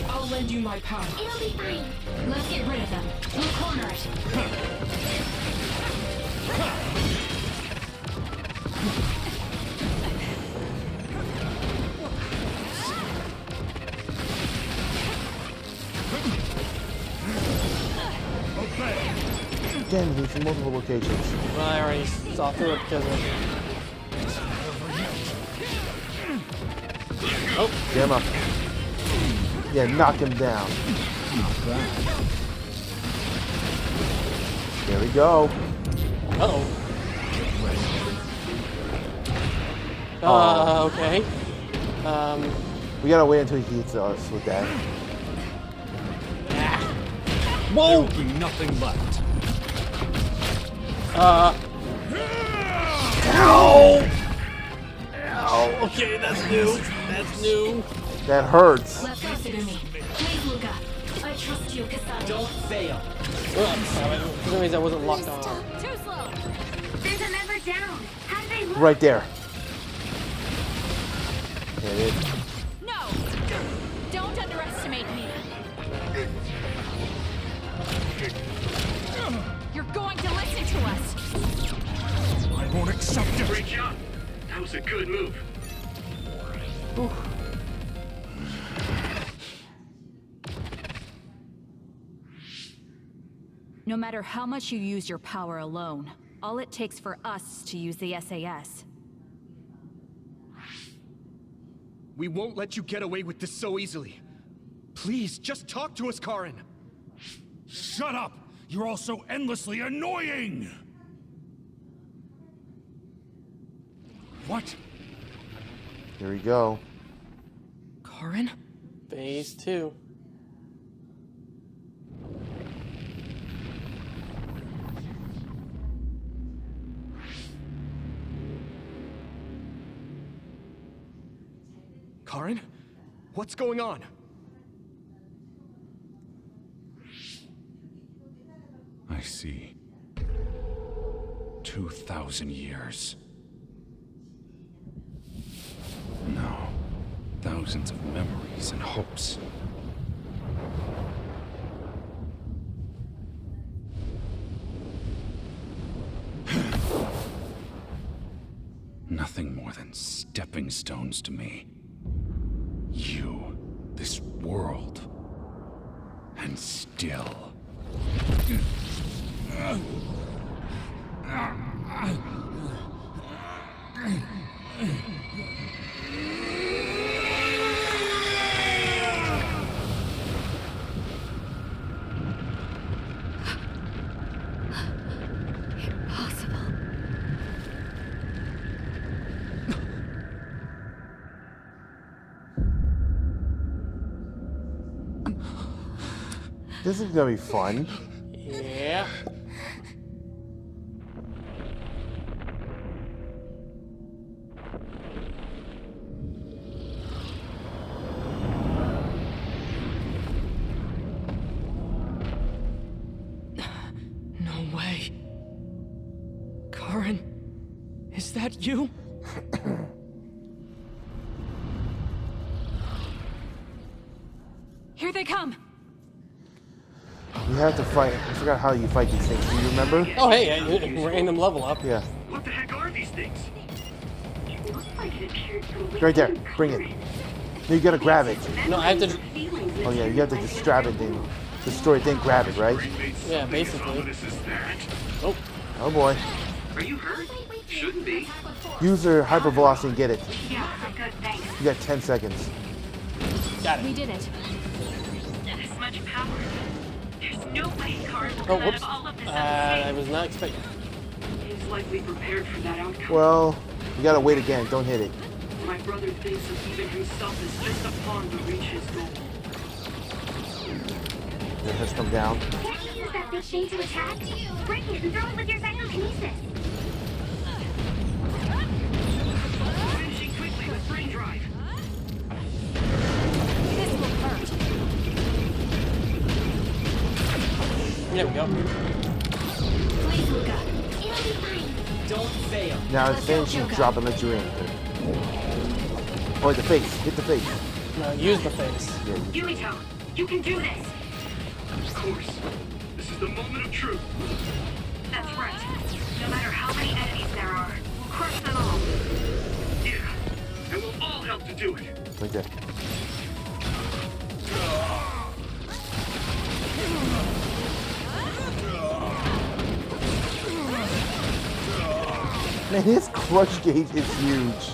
I'll lend you my power. It'll be fine. Let's get rid of them. We'll corner it. Again, he's in multiple locations. Well, I already saw through it because of... Oh. Get him up. Yeah, knock him down. There we go. Uh-oh. Okay. We gotta wait until he hits us with that. Whoa! There will be nothing left. Ow! Ow! Okay, that's new. That's new. That hurts. Let's go, Sugumi. Please, Luca. I trust you, Kasane. Don't fail. For some reason I wasn't locked on. Too slow. There's a member down. How do they look? Right there. There it is. No! Don't underestimate me. You're going to listen to us. I won't accept it. Great job. That was a good move. No matter how much you use your power alone, all it takes for us to use the SAS. We won't let you get away with this so easily. Please, just talk to us, Karin. Shut up! You're all so endlessly annoying! What? Here we go. Karin? Phase 2. Karin? What's going on? I see. 2,000 years. No. Thousands of memories and hopes. Nothing more than stepping stones to me. You, this world, and still. This is gonna be fun. Yeah. No way. Karin, is that you? Here they come. You have to fight. I forgot how you fight these things. Do you remember? Oh, hey, random level up. Yeah. What the heck are these things? It looks like it appeared from Right there. within, Bring it. Karin. No, you gotta grab it. No, I have to. Oh yeah, you have to just grab it, then destroy it, then grab it, right? Yeah, basically. Oh. Oh boy. Are you hurt? Shouldn't be. Use your hypervelocity and get it. Yeah, good, thanks. You got 10 seconds. Got We it. did it. This much power. There's no way Karin will Oh, come out whoops. of all of this I unscathed. was not expecting. Seems like we prepared for that outcome. Well, you gotta wait again. Don't hit it. My brother thinks of even himself as just a pawn to reach his goal. It has come down. Can't you use that big thing to attack? Break it and throw it with your psychokinesis. Finishing quickly with brain drive. This will hurt. There we go. Please, Luca. It'll be fine. Don't fail. Now it's finished, you drop and let you in. Oh, the face. Hit the face. No, use the face. Yeah, Yuito, you can do this. Of course. This is the moment of truth. That's right. No matter how many enemies there are, we'll crush them all. Yeah. And we'll all help to do it. right there. Man, his crush gauge is huge.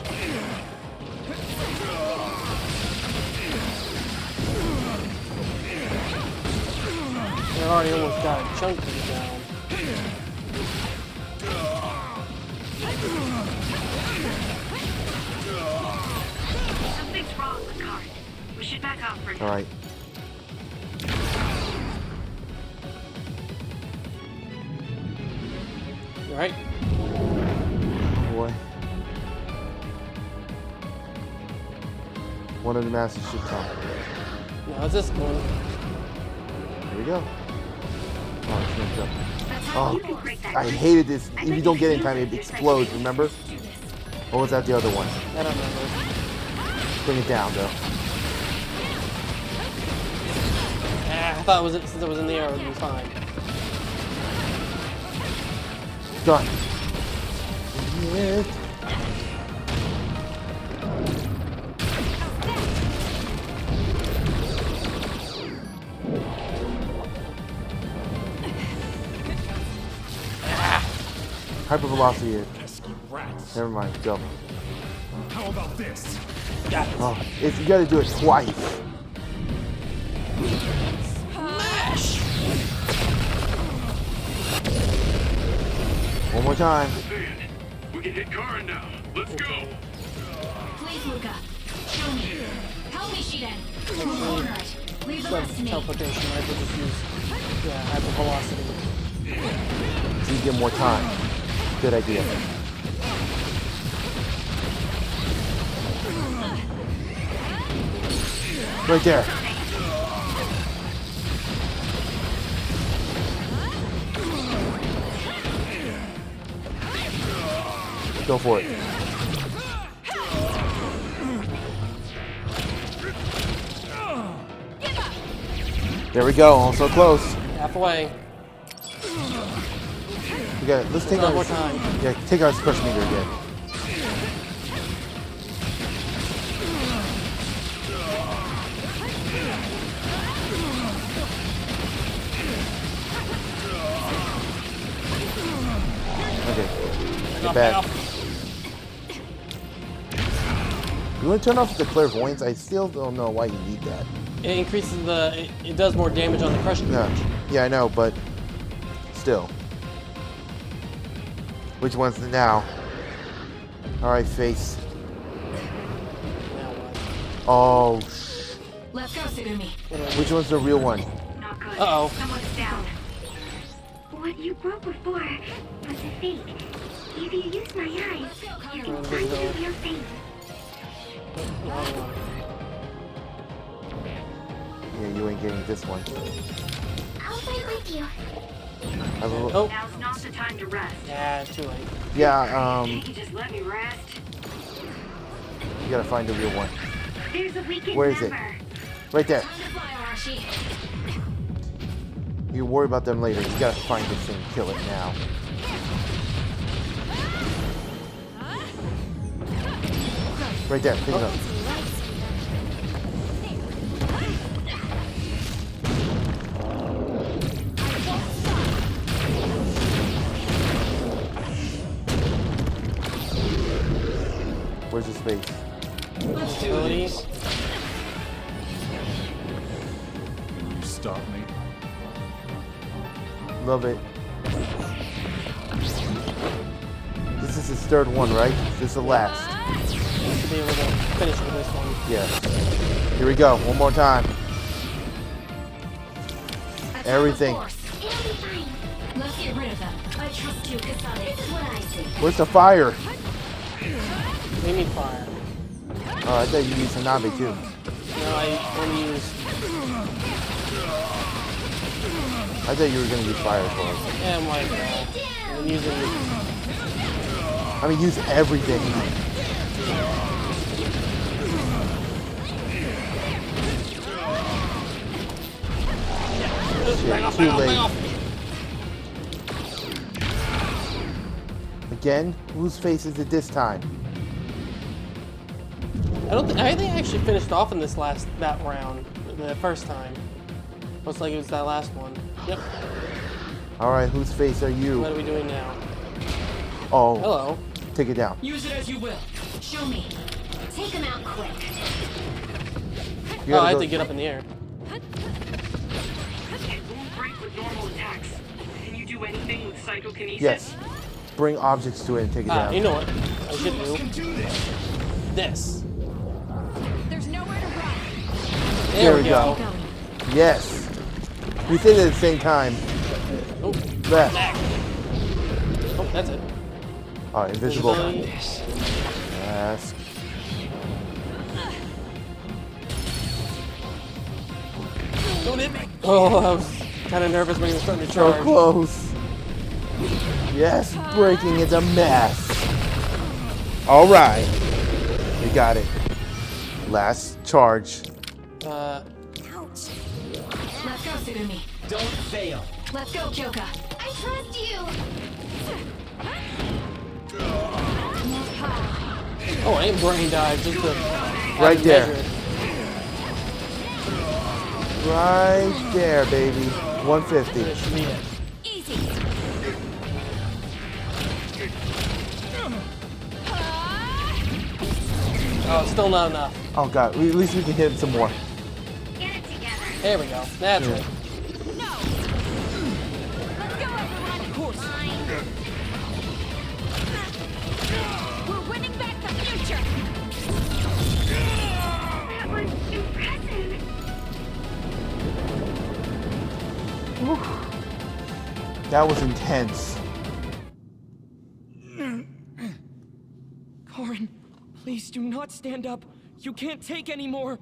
I already almost got a chunk of it down. Something's wrong with Karin. We should back off for now. All right. You right? Boy. One of the masters should come. No, it's this one. Here we go. Oh, it's gonna jump. That's how you can break that. I hated this. If you don't get it in time, it explodes, remember? Or was that the other one? I don't remember. Bring it down, though. I thought it was, since it was in the air, it would be fine. Done. Yeah. Hypervelocity. Never mind. Go. How about this? Oh, you gotta do it twice. One more time. Man, we can hit Karin now. Let's go. Please, Luca. Show me. Help me, Shiden. Alright. Leave the rest to me. Teleportation, right? We'll just use, yeah, hypervelocity. So you get more time. Good idea. Right there. Go for it. There we go. Also close. Halfway. We got it. Let's take One our more time. Yeah, take our crush meter again. Okay. Get back. You want to turn off the clairvoyance? I still don't know why you need that. It increases the, it does more damage on the crushing damage. Yeah, I know, but still. Which one's the now? Alright, face. Now what? Oh, Let's go, Sugumi. which one's the real one? Not good. Uh-oh. Someone's down. What you broke before was a fake. If you use my eyes, you can find the real thing. Yeah, you ain't getting this one. I'll fight with you. Oh. Now's not the time to rest. Yeah, it's too late. Yeah, Can't you just let me rest? you gotta find the real one. There's a weekend Where is it? number. Right there. Time to fly, Arashi. You worry about them later. You gotta find this thing, kill it now. Right there, pick it up. Where's the space? Abilities. You stop me. Love it. This is his third one, right? This is the last. To be able to finish with this one. Yeah. Here we go. One more time. Everything. It'll be fine. Let's get rid of them. I trust you, Kasane. This is what I see. Where's the fire? We need fire. Oh, I thought you used Hanabi too. No, I only use, I thought you were gonna use fire for it. yeah, my God. I'm using, I mean, use everything. Shit, too late. Again? Whose face is it this time? I think I actually finished off in this that round, the first time. Looks like it was that last one. Yep. Alright, whose face are you? What are we doing now? Oh. Hello. Take it down. Use it as you will. Show me. Take him out quick. You Oh, gotta I have go- to get up in the air. It won't break with normal attacks. Can you do anything with psychokinesis? Yes. Bring objects to it and take it down. You know what I should do? This. There's nowhere to run. There we go. Yes. We did it at the same time. Oh, Left. back. Oh, that's it. Alright, invisible. Invisibility. Mask. Don't hit me! Oh, I was kind of nervous when he was starting to So charge. close. Yes, breaking is a mess. All right, we got it. Last charge. Let's go, Tsugumi. Don't fail. Let's go, Kyoka. I trust you. Oh, I ain't brain dive, just the Right there. Right there, baby. 150. This should be it. Easy. Oh, still not enough. Oh god, at least we can hit him some more. Get it together. There we go. That's Yeah. it. We're winning back the future. That was impressive. That was intense. Karin, please do not stand up. You can't take any more.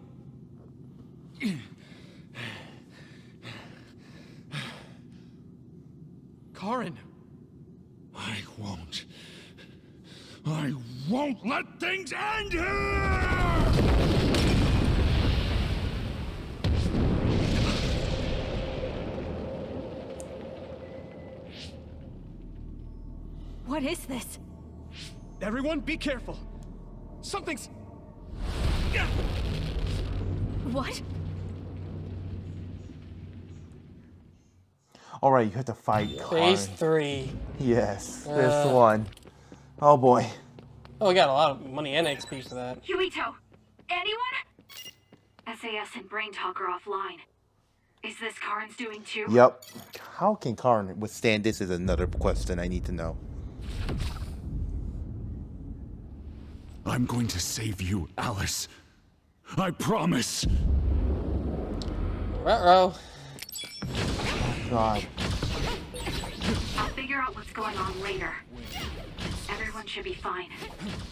Karin. I won't let things end here! What is this? Everyone, be careful. Something's... What? All right, you have to fight Phase Karin. 3. Yes, this one. Oh boy. Oh, we got a lot of money and XP for that. Yuito, anyone? SAS and Brain Talk are offline. Is this Karin's doing too? Yep. How can Karin withstand this is another question I need to know. I'm going to save you, Alice. I promise. Ruh-roh. God. I'll figure out what's going on later. Everyone should be fine.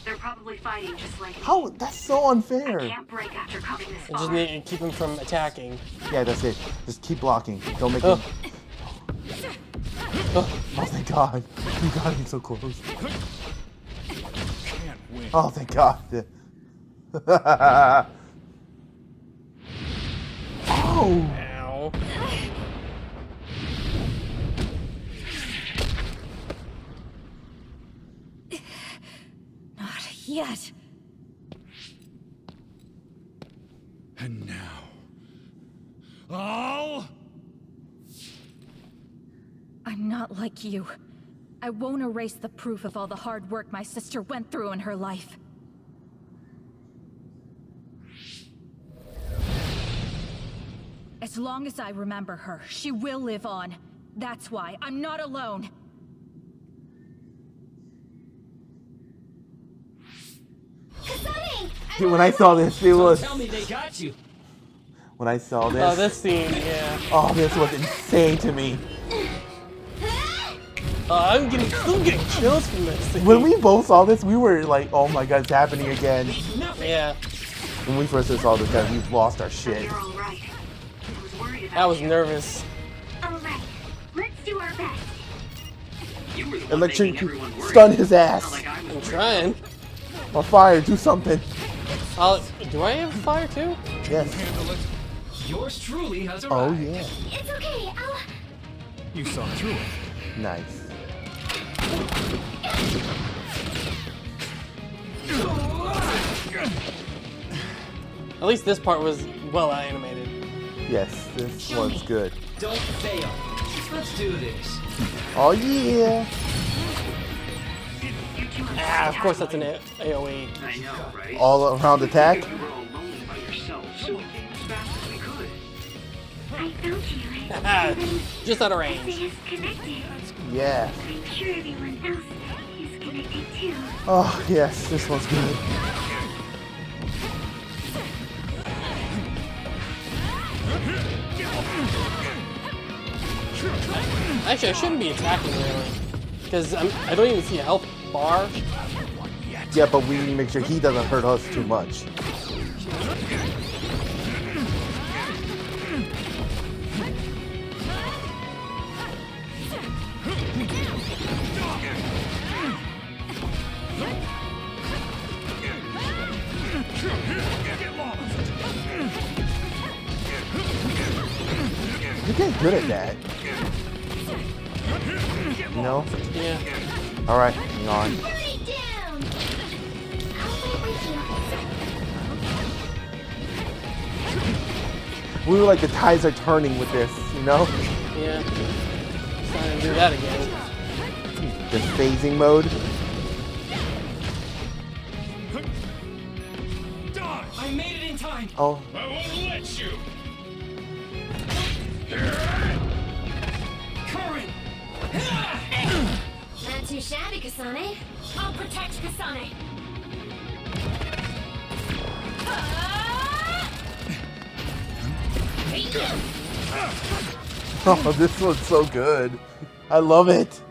They're probably fighting just like me. How? That's so unfair. I can't break after coming this I just far. need to keep him from attacking. Yeah, that's it. Just keep blocking. Don't make Oh. him. Oh, thank God. You got him so close. Can't win. Oh, thank God. Oh! Ow. Not yet. And now... I'll... I'm not like you. I won't erase the proof of all the hard work my sister went through in her life. As long as I remember her, she will live on. That's why I'm not alone. Kasane! Dude, when I saw this, it was. Tell me they got you. When I saw Oh, this. this scene, yeah. Oh, this was insane to me. I'm still getting chills from this scene. When we both saw this, we were like, oh my God, it's happening again. Yeah, When we first saw this, guys, we've lost our shit. You're all right. I was worried about I was you. nervous. Alright, let's do our best. You were the one Electric making everyone worry. stun his Not ass. like I was I'm worried. trying. On fire, do something. Do I have fire too? Yes. Yours truly has arrived. Oh, yeah. It's okay, I'll... You saw through it. Nice. At least this part was well animated. Yes, this one's good. Don't fail. Let's do this. Oh, yeah. Ah, of course that's an AoE. I know, right? All around attack. You were all lonely by yourself, so we came as fast as we could. I found you. Just out of range. SAS connected. Yeah. I'm sure everyone else is connected too. Oh, yes, this one's good. Actually, I shouldn't be attacking really, because I don't even see a health bar. Yeah, but we need to make sure he doesn't hurt us too much. You're getting good at that. You know? Yeah. Alright, hang on. Hurry down! I'll wait with you. We were like the tides are turning with this, you know? Yeah. Trying to do that again. The phasing mode. I made it in time! Oh. I won't let you! Current! Not too shabby, Kasane. I'll protect Kasane. Oh, this one's so good. I love it.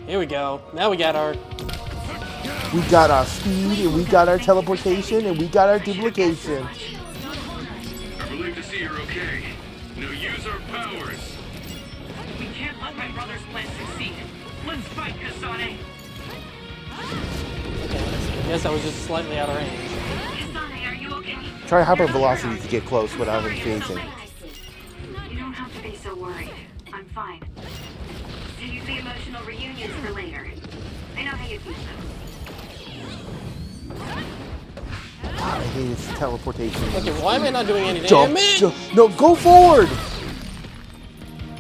Here we go. Now we got our... We got our speed, and we got our teleportation, and we got our duplication. Relieved to see you're okay. Now use our powers. We can't let my brother's plan succeed. Let's fight, Kasane! I guess I was just slightly out of range. Kasane, are you okay? Try hyper velocity to get close without him phasing. You don't have to be so worried. I'm fine. Save the emotional reunions for later. I know how you feel though. I hate his teleportation. Okay, why am I not doing any Jump, damage? jump. No, go forward!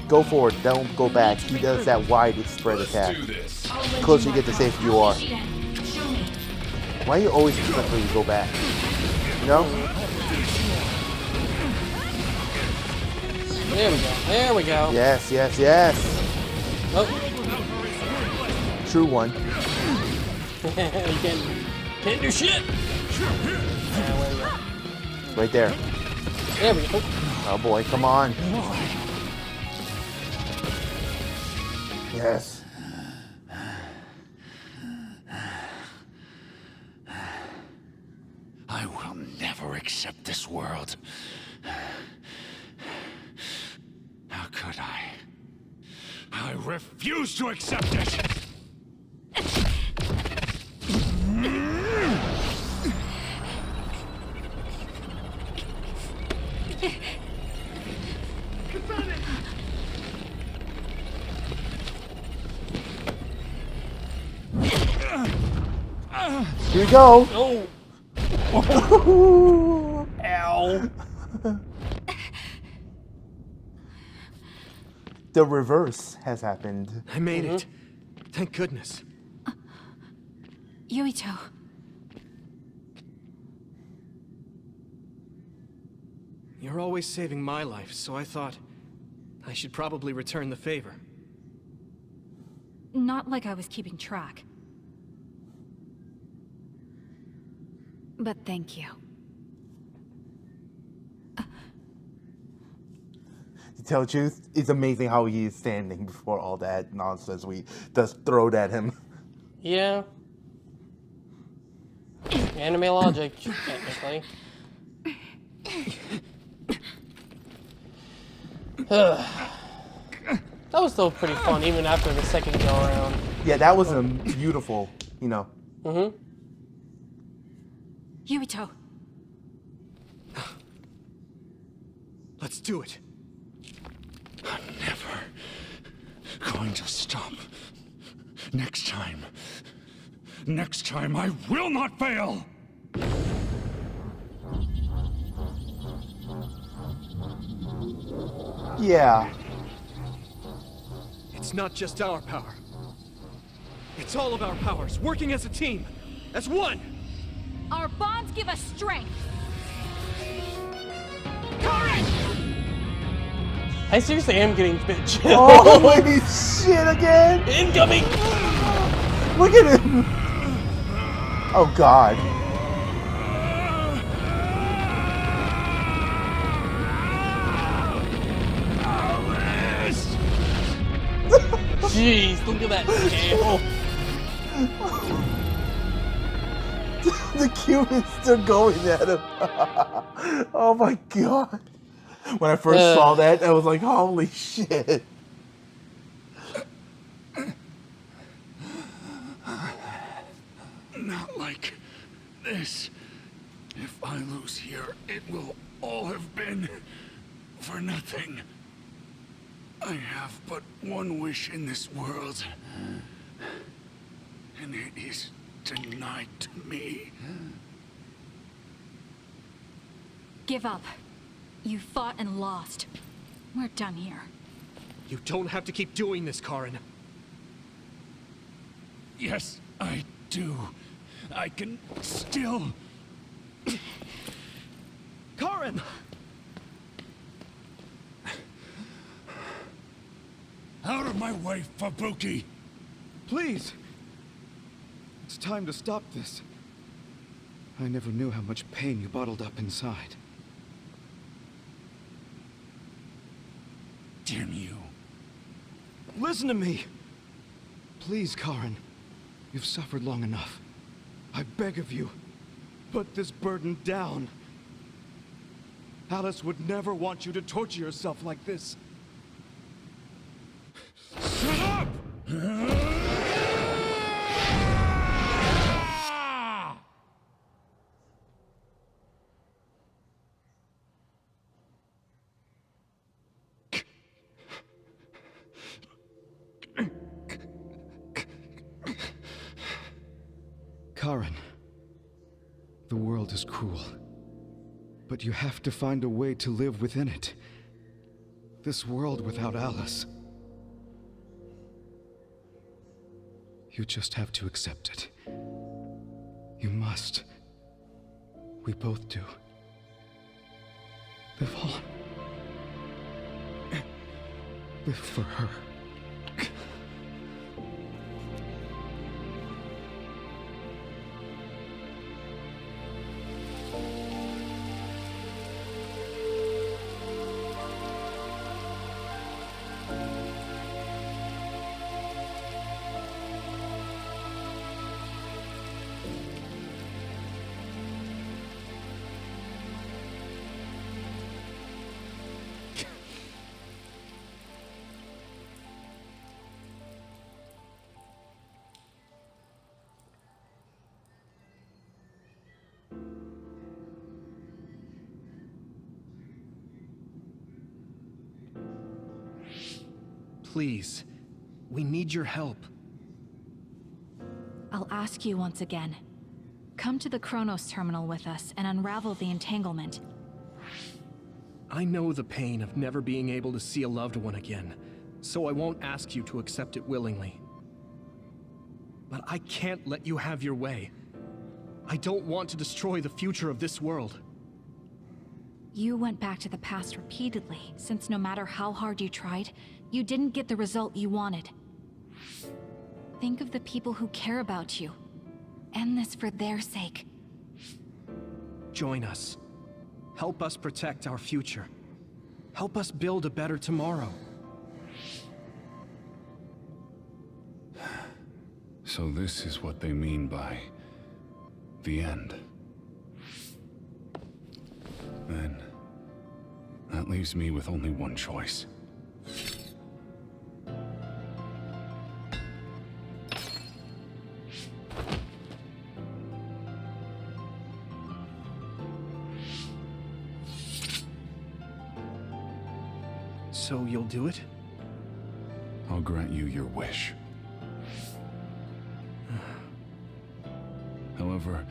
Go forward, don't go back. He does that wide spread attack. The closer you get, the safer you are. Why do you always expect me to go back? You know? There we go. There we go. Yes, yes, yes. Oh. True one. You can't do shit. Right there. There we go. Oh boy, come on. Yes. I will never accept this world. How could I? I refuse to accept it! Here we go. Oh. Ow. The reverse has happened. I made it. Thank goodness. Yuito. You're always saving my life, so I thought I should probably return the favor. Not like I was keeping track. But thank you. To tell the truth, it's amazing how he is standing before all that nonsense we just throwed at him. Yeah. Anime logic, technically. That was still pretty fun, even after the second go around. Yeah, that was beautiful, you know. Mm-hmm. Yuito. Let's do it. I'm never going to stop. Next time I will not fail! Yeah. It's not just our power. It's all of our powers, working as a team, as one! Our bonds give us strength. I seriously am getting a bit chill. Holy shit again! Incoming! Look at him! Oh god. Jeez, look at that tail. The Cuban's still going at him. Oh my god. When I first saw that, I was like, holy shit. Not like this. If I lose here, it will all have been for nothing. I have but one wish in this world. And it is denied to me. Give up. You fought and lost. We're done here. You don't have to keep doing this, Karin. Yes, I do. I can still... Karin! Out of my way, Fubuki! Please! It's time to stop this. I never knew how much pain you bottled up inside. Damn you. Listen to me! Please, Karin. You've suffered long enough. I beg of you, put this burden down. Alice would never want you to torture yourself like this. Shut up! Karin, the world is cruel, but you have to find a way to live within it. This world without Alice. You just have to accept it. You must. We both do. Live on. Live for her. Please, we need your help. I'll ask you once again. Come to the Kronos terminal with us and unravel the entanglement. I know the pain of never being able to see a loved one again, so I won't ask you to accept it willingly. But I can't let you have your way. I don't want to destroy the future of this world. You went back to the past repeatedly, since no matter how hard you tried, you didn't get the result you wanted. Think of the people who care about you. End this for their sake. Join us. Help us protect our future. Help us build a better tomorrow. So this is what they mean by... the end. Then... that leaves me with only one choice. So you'll do it? I'll grant you your wish. However,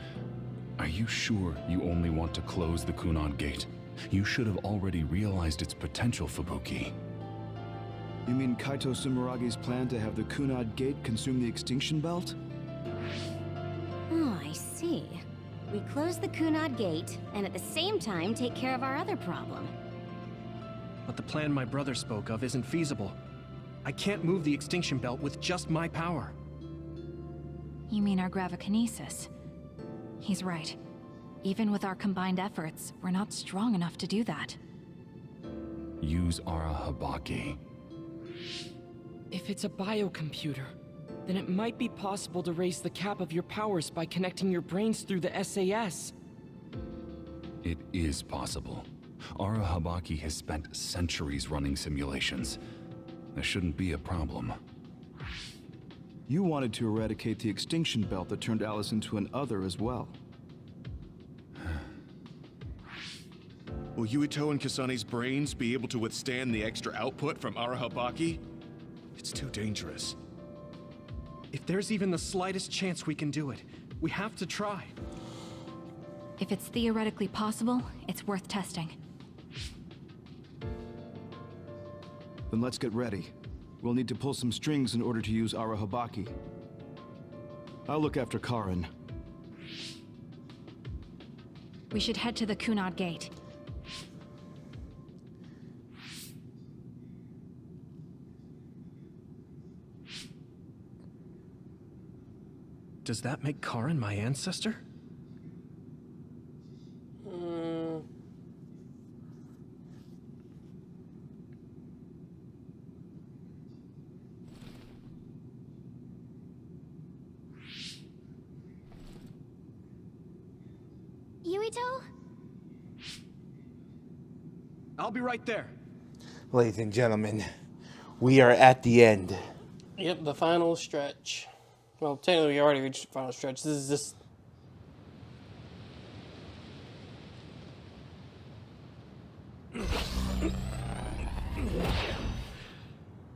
are you sure you only want to close the Kunad Gate? You should have already realized its potential, Fubuki. You mean Yuito Sumeragi's plan to have the Kunad Gate consume the extinction belt? Oh, I see. We close the Kunad Gate, and at the same time take care of our other problem. But the plan my brother spoke of isn't feasible. I can't move the extinction belt with just my power. You mean our gravikinesis? He's right. Even with our combined efforts, we're not strong enough to do that. Use Arahabaki. If it's a biocomputer, then it might be possible to raise the cap of your powers by connecting your brains through the SAS. It is possible. Arahabaki has spent centuries running simulations. There shouldn't be a problem. You wanted to eradicate the extinction belt that turned Alice into an other as well. Will Yuito and Kasane's brains be able to withstand the extra output from Arahabaki? It's too dangerous. If there's even the slightest chance we can do it, we have to try. If it's theoretically possible, it's worth testing. Then let's get ready. We'll need to pull some strings in order to use Arahabaki. I'll look after Karin. We should head to the Kunad Gate. Does that make Karin my ancestor? Yuito? I'll be right there. Ladies and gentlemen, we are at the end. Yep, the final stretch. Well, technically we already reached the final stretch. This is just...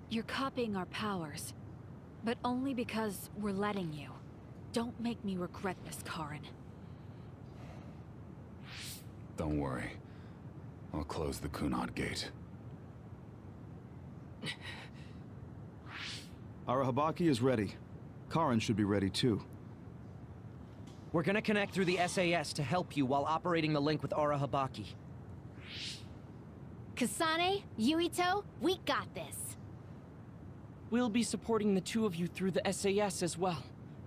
You're copying our powers, but only because we're letting you. Don't make me regret this, Karin. Don't worry. I'll close the Kunad Gate. Arahabaki is ready. Karin should be ready too. We're gonna connect through the SAS to help you while operating the link with Arahabaki. Kasane, Yuito, we got this. We'll be supporting the two of you through the SAS as well.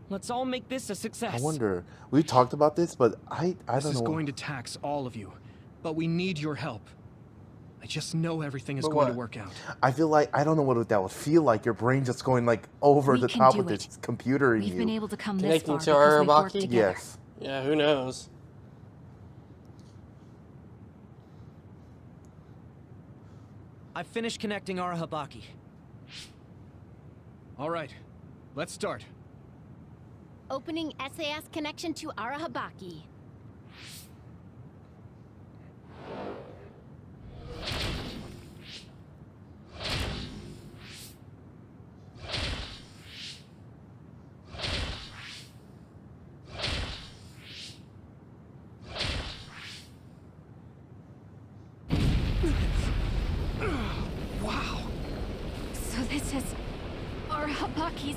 Let's all make this a success. I wonder, we talked about this, but I don't know. This is going to tax all of you, but we need your help. I just know everything is going to work out. I feel like, I don't know what that would feel like. Your brain just going like over the top of this computer in you. We've been able to come this Connecting far to because we've worked Arahabaki? together. Yes. Yeah, who knows? I've finished connecting Arahabaki. All right, let's start. Opening SAS connection to Arahabaki. Wow. So this is Arahabaki's...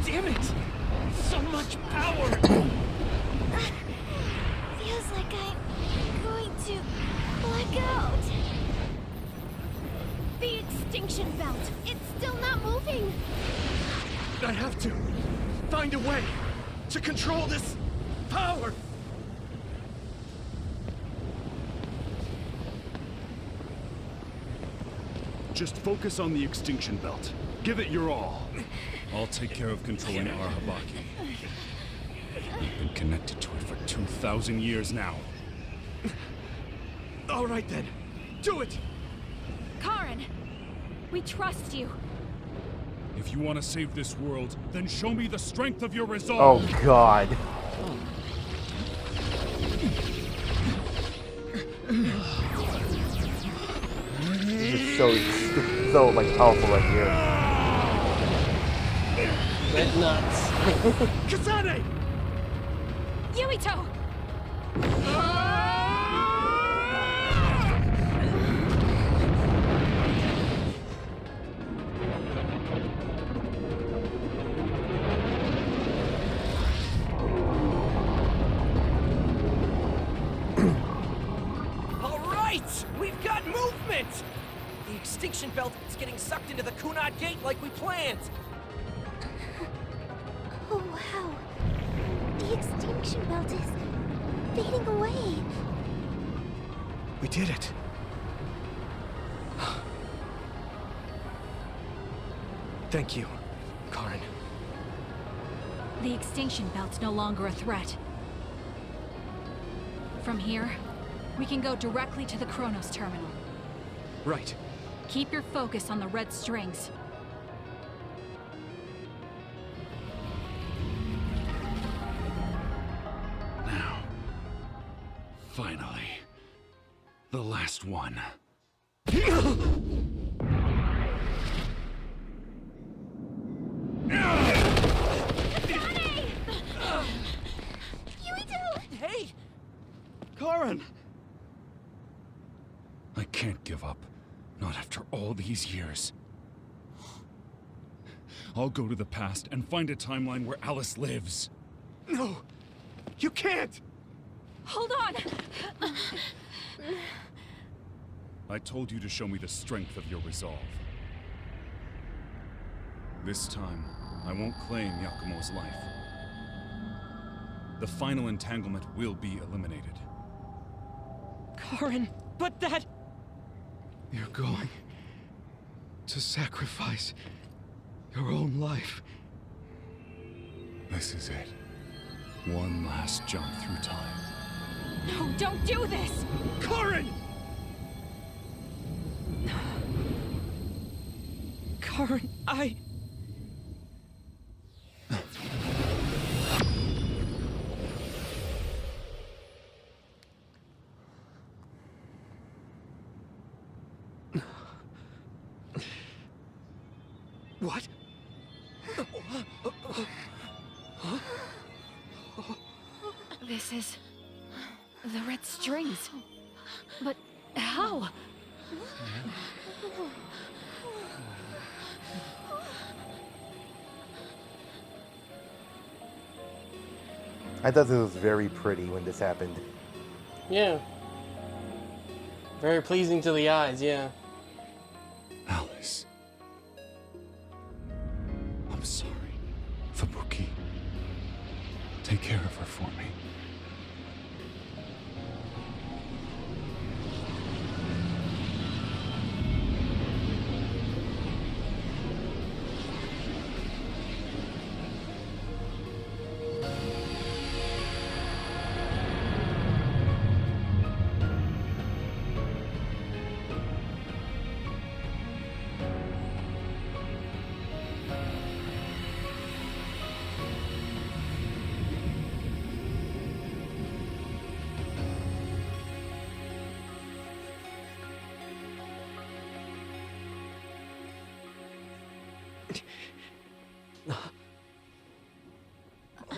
Damn it! So much power! Feels like I'm going to black out. The extinction belt. It's still not moving. I have to find a way to control this power. Just focus on the extinction belt. Give it your all. I'll take care of controlling Arahabaki. I've been connected to it for 2,000 years now. All right then, do it. Karin, we trust you. If you want to save this world, then show me the strength of your resolve. Oh God. This is so like powerful right here. Red nuts. Kasane! Yuito! All right! We've got movement! The extinction belt is getting sucked into the Kunad Gate like we planned. Oh wow. The extinction belt is fading away. We did it. Thank you, Karin. The extinction belt's no longer a threat. From here, we can go directly to the Kronos terminal. Right. Keep your focus on the red strings. Now. Finally. The last one. Hey! Karen! I can't give up. Not after all these years. I'll go to the past and find a timeline where Alice lives. No! You can't! Hold on! I told you to show me the strength of your resolve. This time, I won't claim Yakumo's life. The final entanglement will be eliminated. Karen, but that... You're going to sacrifice your own life. This is it. One last jump through time. No, don't do this! Karen! Karen, I... What? This is... the red strings. But how? I thought it was very pretty when this happened. Yeah. Very pleasing to the eyes, yeah. Alice. I'm sorry, Fubuki. Take care of her for me.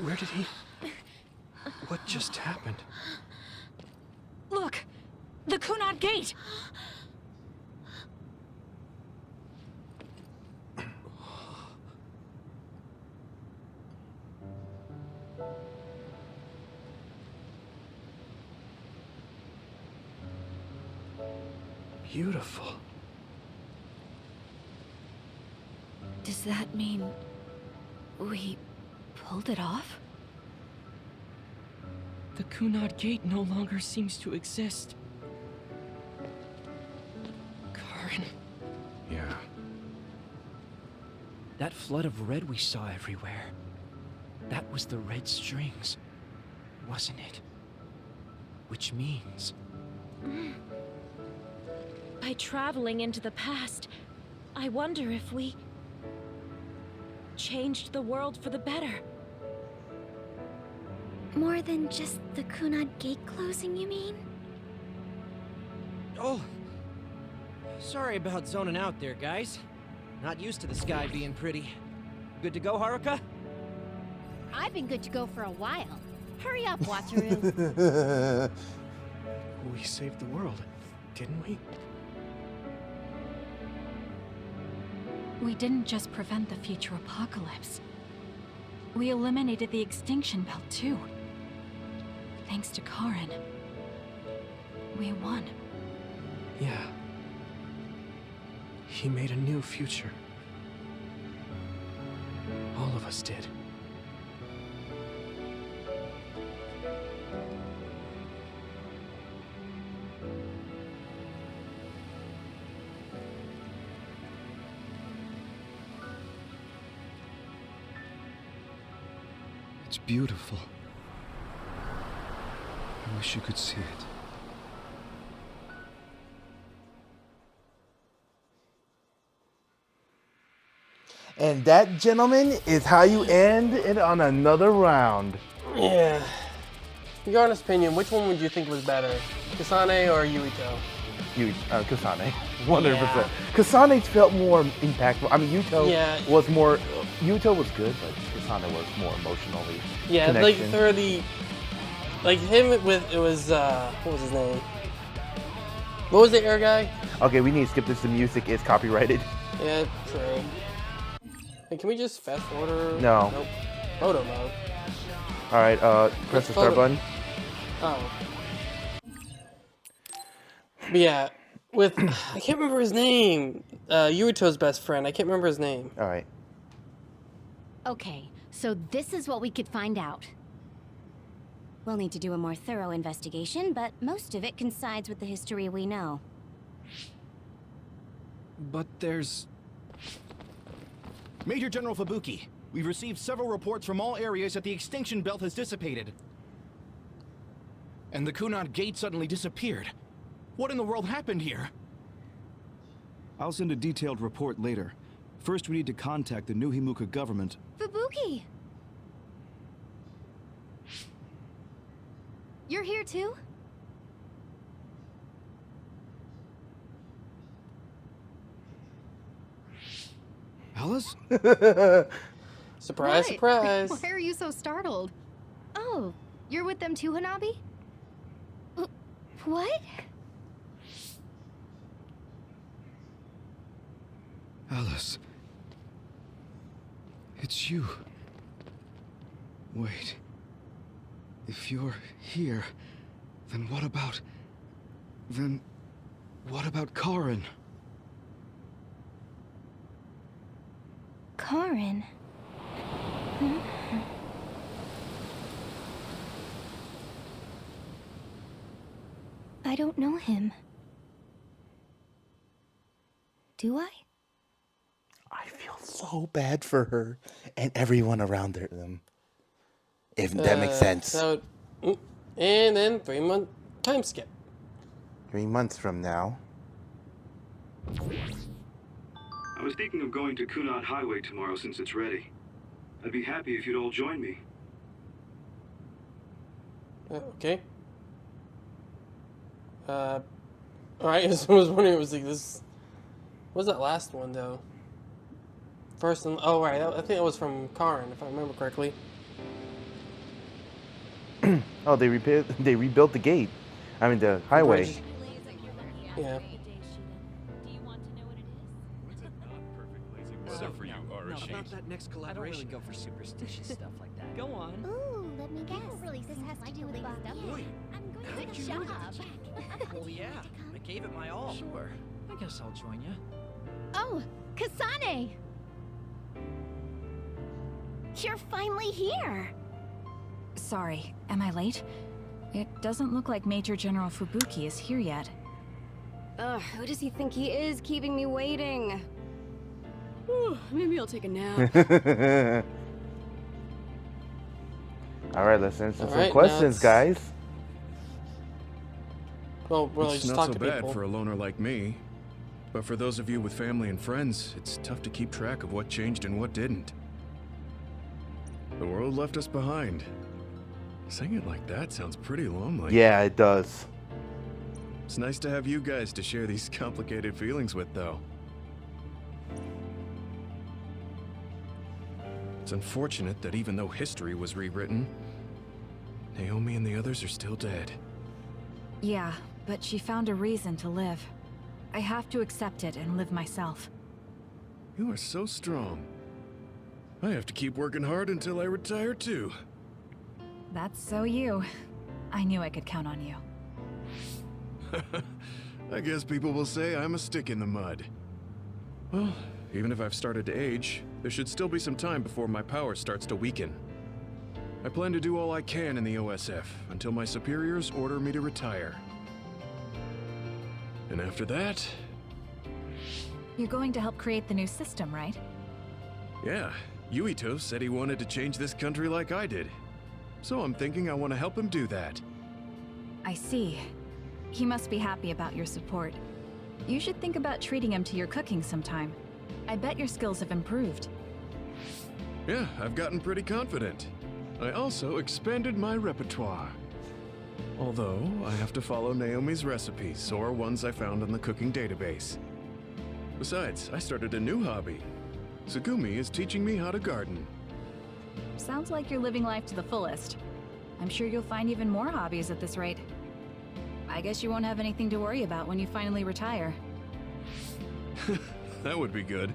Where did he... What just happened? Look! The Kunad Gate! Beautiful. Does that mean... we... pulled it off? The Kunad Gate no longer seems to exist. Karen. Yeah. That flood of red we saw everywhere. That was the red strings, wasn't it? Which means... By traveling into the past, I wonder if we... changed the world for the better. More than just the Kunad Gate closing, you mean? Oh. Sorry about zoning out there, guys. Not used to the sky being pretty. Good to go, Haruka? I've been good to go for a while. Hurry up, Wataru. We saved the world, didn't we? We didn't just prevent the future apocalypse. We eliminated the extinction belt, too. Thanks to Karen. We won. Yeah. He made a new future. All of us did. It's beautiful. I wish you could see it. And that, gentlemen, is how you end it on another round. Yeah. In your honest opinion, which one would you think was better? Kasane or Yuito? Kasane. 100%. Kasane felt more impactful. I mean, Yuito was more... Yuito was good, but Kasane was more emotionally connection. Like thoroughly... Like him with... It was... what was his name? What was the air guy? Okay, we need to skip this. The music is copyrighted. Yeah, true. Hey, can we just fast forward? No. Nope. Photo mode. Alright, press the start button. Oh. But yeah, with... I can't remember his name. Yuito's best friend. I can't remember his name. Alright. Okay, so this is what we could find out. We'll need to do a more thorough investigation, but most of it coincides with the history we know. But there's... Major General Fubuki, we've received several reports from all areas that the extinction belt has dissipated. And the Kunad Gate suddenly disappeared. What in the world happened here? I'll send a detailed report later. First, we need to contact the new Himuka government. Fubuki! You're here too? Alice? Surprise, surprise. Why are you so startled? Oh, you're with them too, Hanabi? What? Alice. It's you. Wait. If you're here, then what about... Then... what about Karin? Karin? I don't know him. Do I? I feel so bad for her and everyone around them. If that makes sense. So, and then 3-month time skip. 3 months from now. I was thinking of going to Kunad Highway tomorrow since it's ready. I'd be happy if you'd all join me. Okay. Alright, I was wondering, it was like this... What was that last one, though? First and... Oh, right, I think it was from Karin, if I remember correctly. Oh, they rebuilt the gate. I mean, the highway. Yeah. Except for you, Arashi. About that next collaboration. I don't really go for superstitious stuff like that. Go on. Ooh, let me guess. Really, this has to do with stuff. I'm going to shut up. Well, yeah. I gave it my all. Sure. I guess I'll join you. Oh, Kasane! You're finally here! Sorry, am I late? It doesn't look like Major General Fubuki is here yet. Ugh, who does he think he is, keeping me waiting? Whew, maybe I'll take a nap. Alright, let's answer some questions, guys. Well, really, it's just not talk so to bad people. for a loner like me. But for those of you with family and friends, it's tough to keep track of what changed and what didn't. The world left us behind. Saying it like that sounds pretty lonely. Yeah, it does. It's nice to have you guys to share these complicated feelings with, though. It's unfortunate that even though history was rewritten, Naomi and the others are still dead. Yeah, but she found a reason to live. I have to accept it and live myself. You are so strong. I have to keep working hard until I retire, too. That's so you. I knew I could count on you. I guess people will say I'm a stick in the mud. Well, even if I've started to age, there should still be some time before my power starts to weaken. I plan to do all I can in the OSF until my superiors order me to retire. And after that... You're going to help create the new system, right? Yeah, Yuito said he wanted to change this country like I did. So I'm thinking I want to help him do that. I see. He must be happy about your support. You should think about treating him to your cooking sometime. I bet your skills have improved. Yeah, I've gotten pretty confident. I also expanded my repertoire. Although, I have to follow Naomi's recipes, or ones I found in the cooking database. Besides, I started a new hobby. Tsugumi is teaching me how to garden. Sounds like you're living life to the fullest. I'm sure you'll find even more hobbies at this rate. I guess you won't have anything to worry about when you finally retire. That would be good.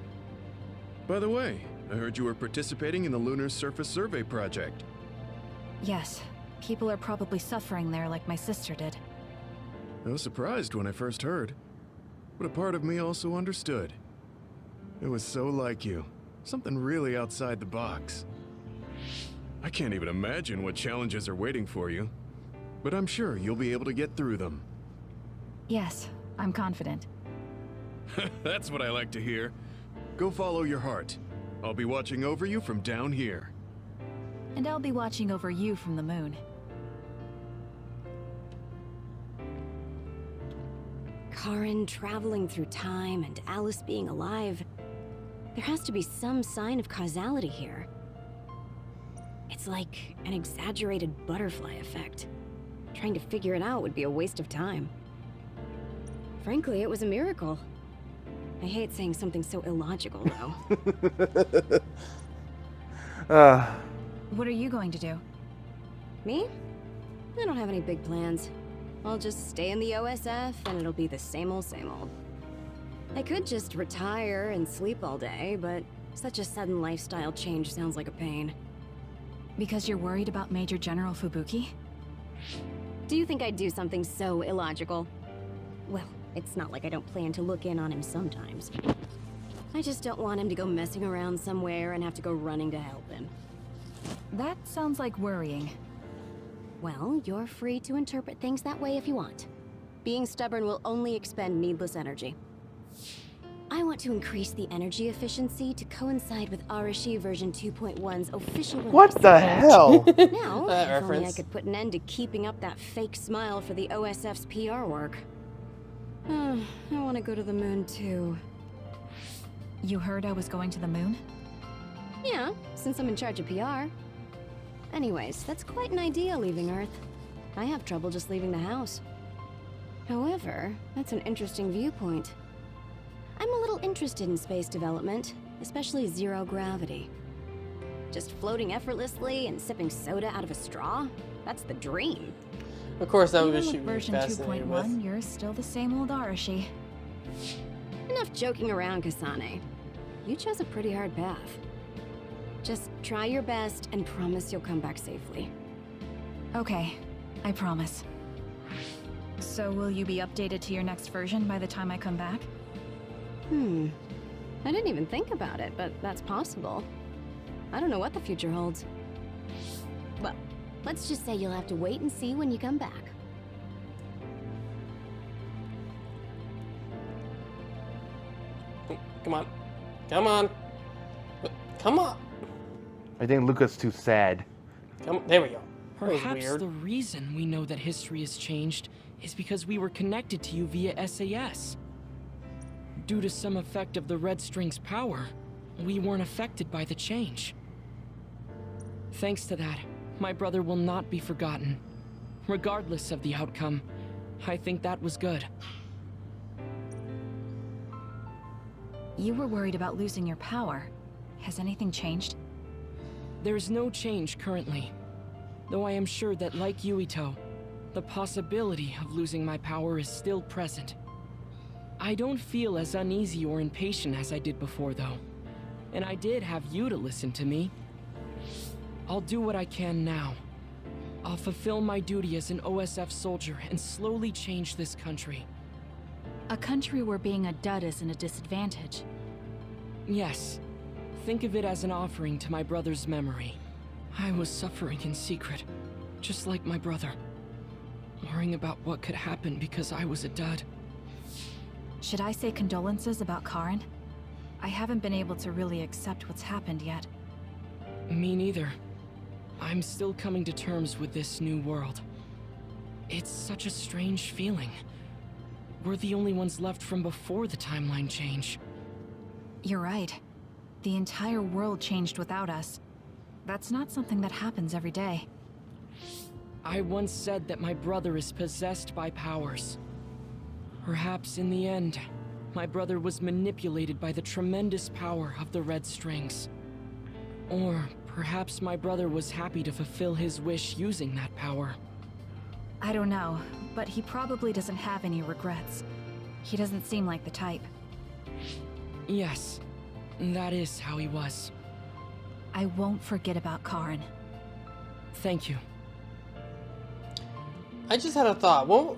By the way, I heard you were participating in the Lunar Surface Survey project. Yes, people are probably suffering there like my sister did. I was surprised when I first heard, but a part of me also understood. It was so like you, something really outside the box. I can't even imagine what challenges are waiting for you, but I'm sure you'll be able to get through them. Yes, I'm confident. That's what I like to hear. Go follow your heart. I'll be watching over you from down here. And I'll be watching over you from the moon. Karen traveling through time and Alice being alive. There has to be some sign of causality here. It's like an exaggerated butterfly effect. Trying to figure it out would be a waste of time. Frankly, it was a miracle. I hate saying something so illogical, though. What are you going to do? Me? I don't have any big plans. I'll just stay in the OSF and it'll be the same old, same old. I could just retire and sleep all day, but such a sudden lifestyle change sounds like a pain. Because you're worried about Major General Fubuki? Do you think I'd do something so illogical? Well, it's not like I don't plan to look in on him sometimes. I just don't want him to go messing around somewhere and have to go running to help him. That sounds like worrying. Well, you're free to interpret things that way if you want. Being stubborn will only expend needless energy. I want to increase the energy efficiency to coincide with Arashi version 2.1's official release. What the hell? Now, That if only I reference. could put an end to keeping up that fake smile for the OSF's PR work. I want to go to the moon too. You heard I was going to the moon? Yeah, since I'm in charge of PR. Anyways, that's quite an idea, leaving Earth. I have trouble just leaving the house. However, that's an interesting viewpoint. I'm a little interested in space development, especially zero gravity. Just floating effortlessly and sipping soda out of a straw? That's the dream. Of course, that Even was with she was version fascinated 2.1, with. you're still the same old Arashi. Enough joking around, Kasane. You chose a pretty hard path. Just try your best and promise you'll come back safely. Okay, I promise. So will you be updated to your next version by the time I come back? I didn't even think about it, but that's possible. I don't know what the future holds. Well, let's just say you'll have to wait and see when you come back. Come on. Come on. Come on. I think Luca's too sad. Come. There we go. That was Perhaps weird. the reason we know that history has changed is because we were connected to you via SAS. Due to some effect of the Red String's power, we weren't affected by the change. Thanks to that, my brother will not be forgotten. Regardless of the outcome, I think that was good. You were worried about losing your power. Has anything changed? There's no change currently, though I am sure that, like Yuito, the possibility of losing my power is still present. I don't feel as uneasy or impatient as I did before, though, and I did have you to listen to me. I'll do what I can now. I'll fulfill my duty as an OSF soldier and slowly change this country. A country where being a dud isn't a disadvantage. Yes. Think of it as an offering to my brother's memory. I was suffering in secret, just like my brother. Worrying about what could happen because I was a dud. Should I say condolences about Karen? I haven't been able to really accept what's happened yet. Me neither. I'm still coming to terms with this new world. It's such a strange feeling. We're the only ones left from before the timeline change. You're right. The entire world changed without us. That's not something that happens every day. I once said that my brother is possessed by powers. Perhaps in the end, my brother was manipulated by the tremendous power of the red strings. Or perhaps my brother was happy to fulfill his wish using that power. I don't know, but he probably doesn't have any regrets. He doesn't seem like the type. Yes, that is how he was. I won't forget about Karen. Thank you. I just had a thought. Well,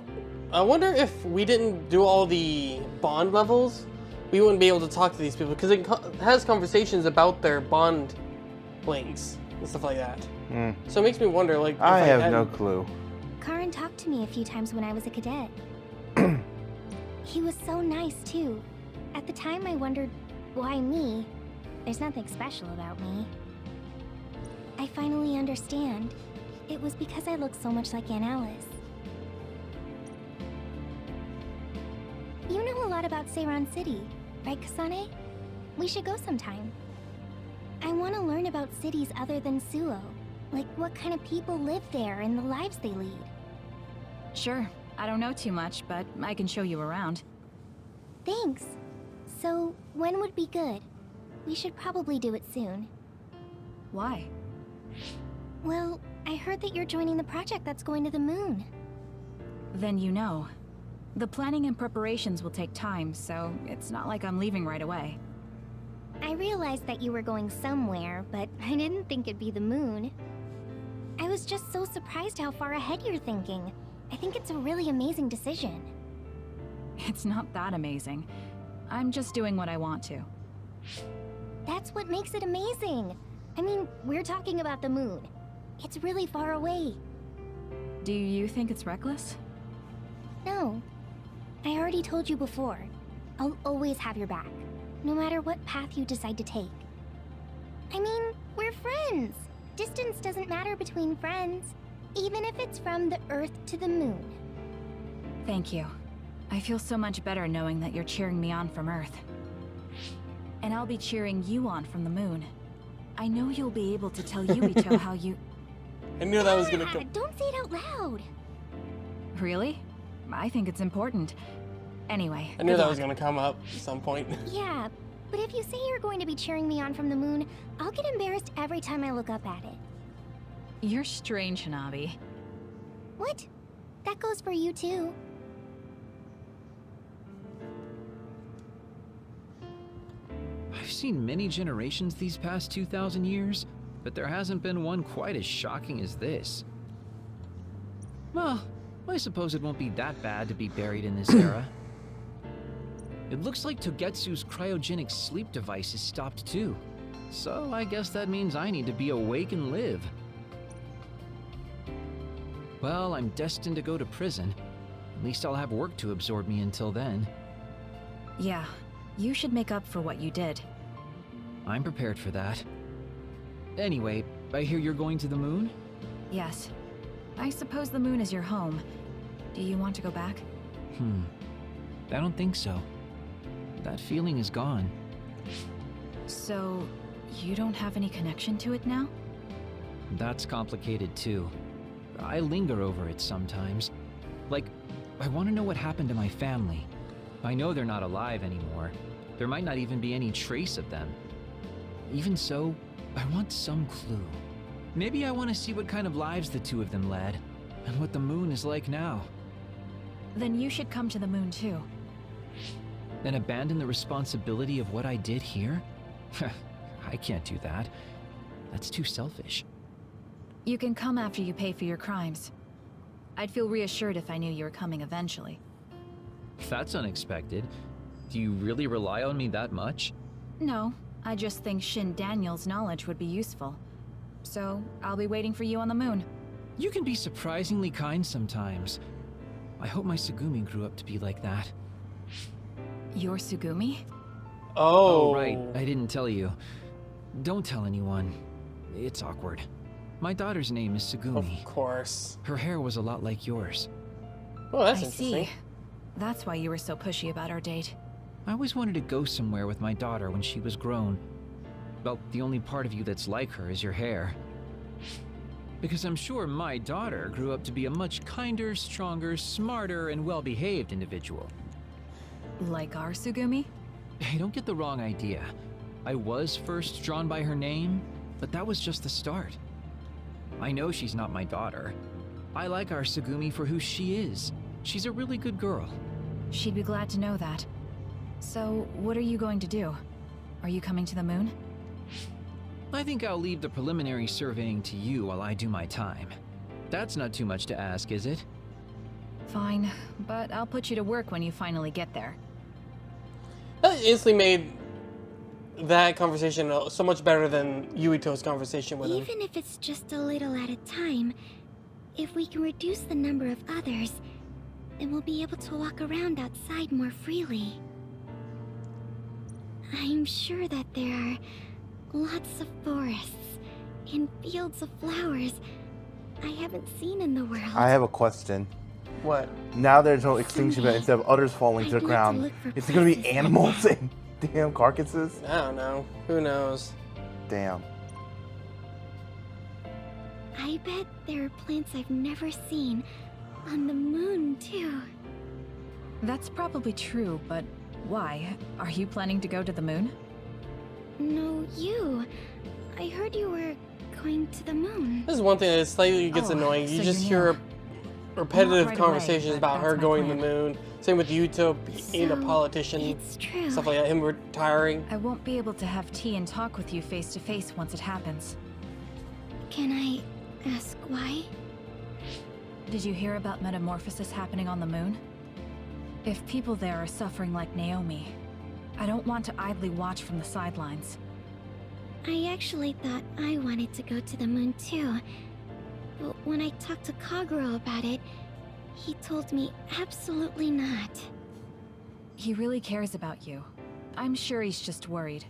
I wonder if we didn't do all the bond levels, we wouldn't be able to talk to these people, because it has conversations about their bond links and stuff like that. So it makes me wonder, like, I have no clue. Karen talked to me a few times when I was a cadet. He was so nice, too. At the time, I wondered, why me? There's nothing special about me. I finally understand. It was because I look so much like Aunt Alice. You know a lot about Seiran City, right, Kasane? We should go sometime. I want to learn about cities other than Suo. Like, what kind of people live there and the lives they lead. Sure. I don't know too much, but I can show you around. Thanks. So, when would be good? We should probably do it soon. Why? Well, I heard that you're joining the project that's going to the moon. Then you know. The planning and preparations will take time, so it's not like I'm leaving right away. I realized that you were going somewhere, but I didn't think it'd be the moon. I was just so surprised how far ahead you're thinking. I think it's a really amazing decision. It's not that amazing. I'm just doing what I want to. That's what makes it amazing. I mean, we're talking about the moon. It's really far away. Do you think it's reckless? No. I already told you before. I'll always have your back, no matter what path you decide to take. I mean, we're friends. Distance doesn't matter between friends, even if it's from the Earth to the moon. Thank you. I feel so much better knowing that you're cheering me on from Earth. And I'll be cheering you on from the moon. I know you'll be able to tell Yuito how you... I knew that was gonna come. Don't say it out loud. Really? I think it's important. Anyway, I knew that was gonna come up at some point. Yeah, but if you say you're going to be cheering me on from the moon, I'll get embarrassed every time I look up at it. You're strange, Hanabi. What? That goes for you too. I've seen many generations these past 2,000 years, but there hasn't been one quite as shocking as this. Well, I suppose it won't be that bad to be buried in this era. It looks like Togetsu's cryogenic sleep device is stopped too. So I guess that means I need to be awake and live. Well, I'm destined to go to prison. At least I'll have work to absorb me until then. Yeah, you should make up for what you did. I'm prepared for that. Anyway, I hear you're going to the moon? Yes. I suppose the moon is your home. Do you want to go back? I don't think so. That feeling is gone. So, you don't have any connection to it now? That's complicated too. I linger over it sometimes. Like, I want to know what happened to my family. I know they're not alive anymore. There might not even be any trace of them. Even so, I want some clue. Maybe I want to see what kind of lives the two of them led, and what the moon is like now. Then you should come to the moon too. And abandon the responsibility of what I did here? I can't do that. That's too selfish. You can come after you pay for your crimes. I'd feel reassured if I knew you were coming eventually. That's unexpected. Do you really rely on me that much? No, I just think Shin Daniel's knowledge would be useful. So, I'll be waiting for you on the moon. You can be surprisingly kind sometimes. I hope my Sugumi grew up to be like that. Your Sugumi? Oh. Right, I didn't tell you. Don't tell anyone. It's awkward. My daughter's name is Sugumi. Of course. Her hair was a lot like yours. Oh, that's I interesting. see. That's why you were so pushy about our date. I always wanted to go somewhere with my daughter when she was grown. Well, the only part of you that's like her is your hair. Because I'm sure my daughter grew up to be a much kinder, stronger, smarter, and well-behaved individual. Like our Sugumi? Hey, don't get the wrong idea. I was first drawn by her name, but that was just the start. I know she's not my daughter. I like our Sugumi for who she is. She's a really good girl. She'd be glad to know that. So, what are you going to do? Are you coming to the moon? I think I'll leave the preliminary surveying to you while I do my time. That's not too much to ask, is it? Fine, but I'll put you to work when you finally get there. That instantly made that conversation so much better than Yuito's conversation with him. Even if it's just a little at a time, if we can reduce the number of others, then we'll be able to walk around outside more freely. I'm sure that there are lots of forests and fields of flowers I haven't seen in the world. I have a question. What? Now there's no extinction event. Instead of others falling to the ground, it's gonna be animals and damn carcasses? I don't know. Who knows? Damn. I bet there are plants I've never seen on the moon, too. That's probably true, but why? Are you planning to go to the moon? No, you. I heard you were going to the moon. This is one thing that slightly gets annoying. You just hear repetitive right conversations away, about but her that's my going to the plan. moon. Same with Yuito being a politician. It's true. Stuff like that. Him retiring. I won't be able to have tea and talk with you face to face once it happens. Can I ask why? Did you hear about metamorphosis happening on the moon? If people there are suffering like Naomi, I don't want to idly watch from the sidelines. I actually thought I wanted to go to the moon too. But when I talked to Kaguro about it, he told me absolutely not. He really cares about you. I'm sure he's just worried.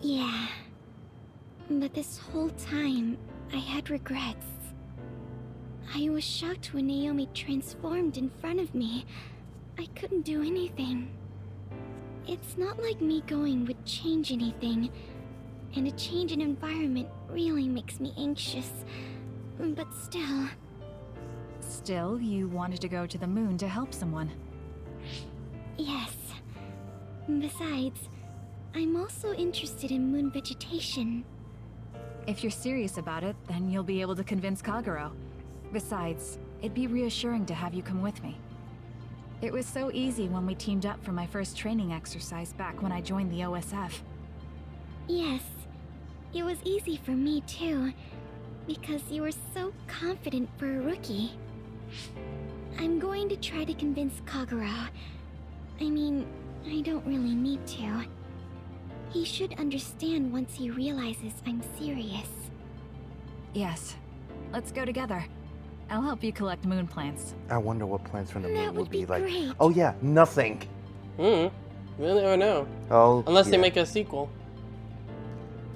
Yeah. But this whole time, I had regrets. I was shocked when Naomi transformed in front of me. I couldn't do anything. It's not like me going would change anything, and a change in environment really makes me anxious. But still... Still, you wanted to go to the moon to help someone. Yes. Besides, I'm also interested in moon vegetation. If you're serious about it, then you'll be able to convince Kaguro. Besides, it'd be reassuring to have you come with me. It was so easy when we teamed up for my first training exercise back when I joined the OSF. Yes, it was easy for me too, because you were so confident for a rookie. I'm going to try to convince Kaguro. I mean, I don't really need to. He should understand once he realizes I'm serious. Yes. Let's go together. I'll help you collect moon plants. I wonder what plants from the moon That would would be like. great. Oh yeah, nothing. We'll never know. Oh, Unless they yeah. make a sequel.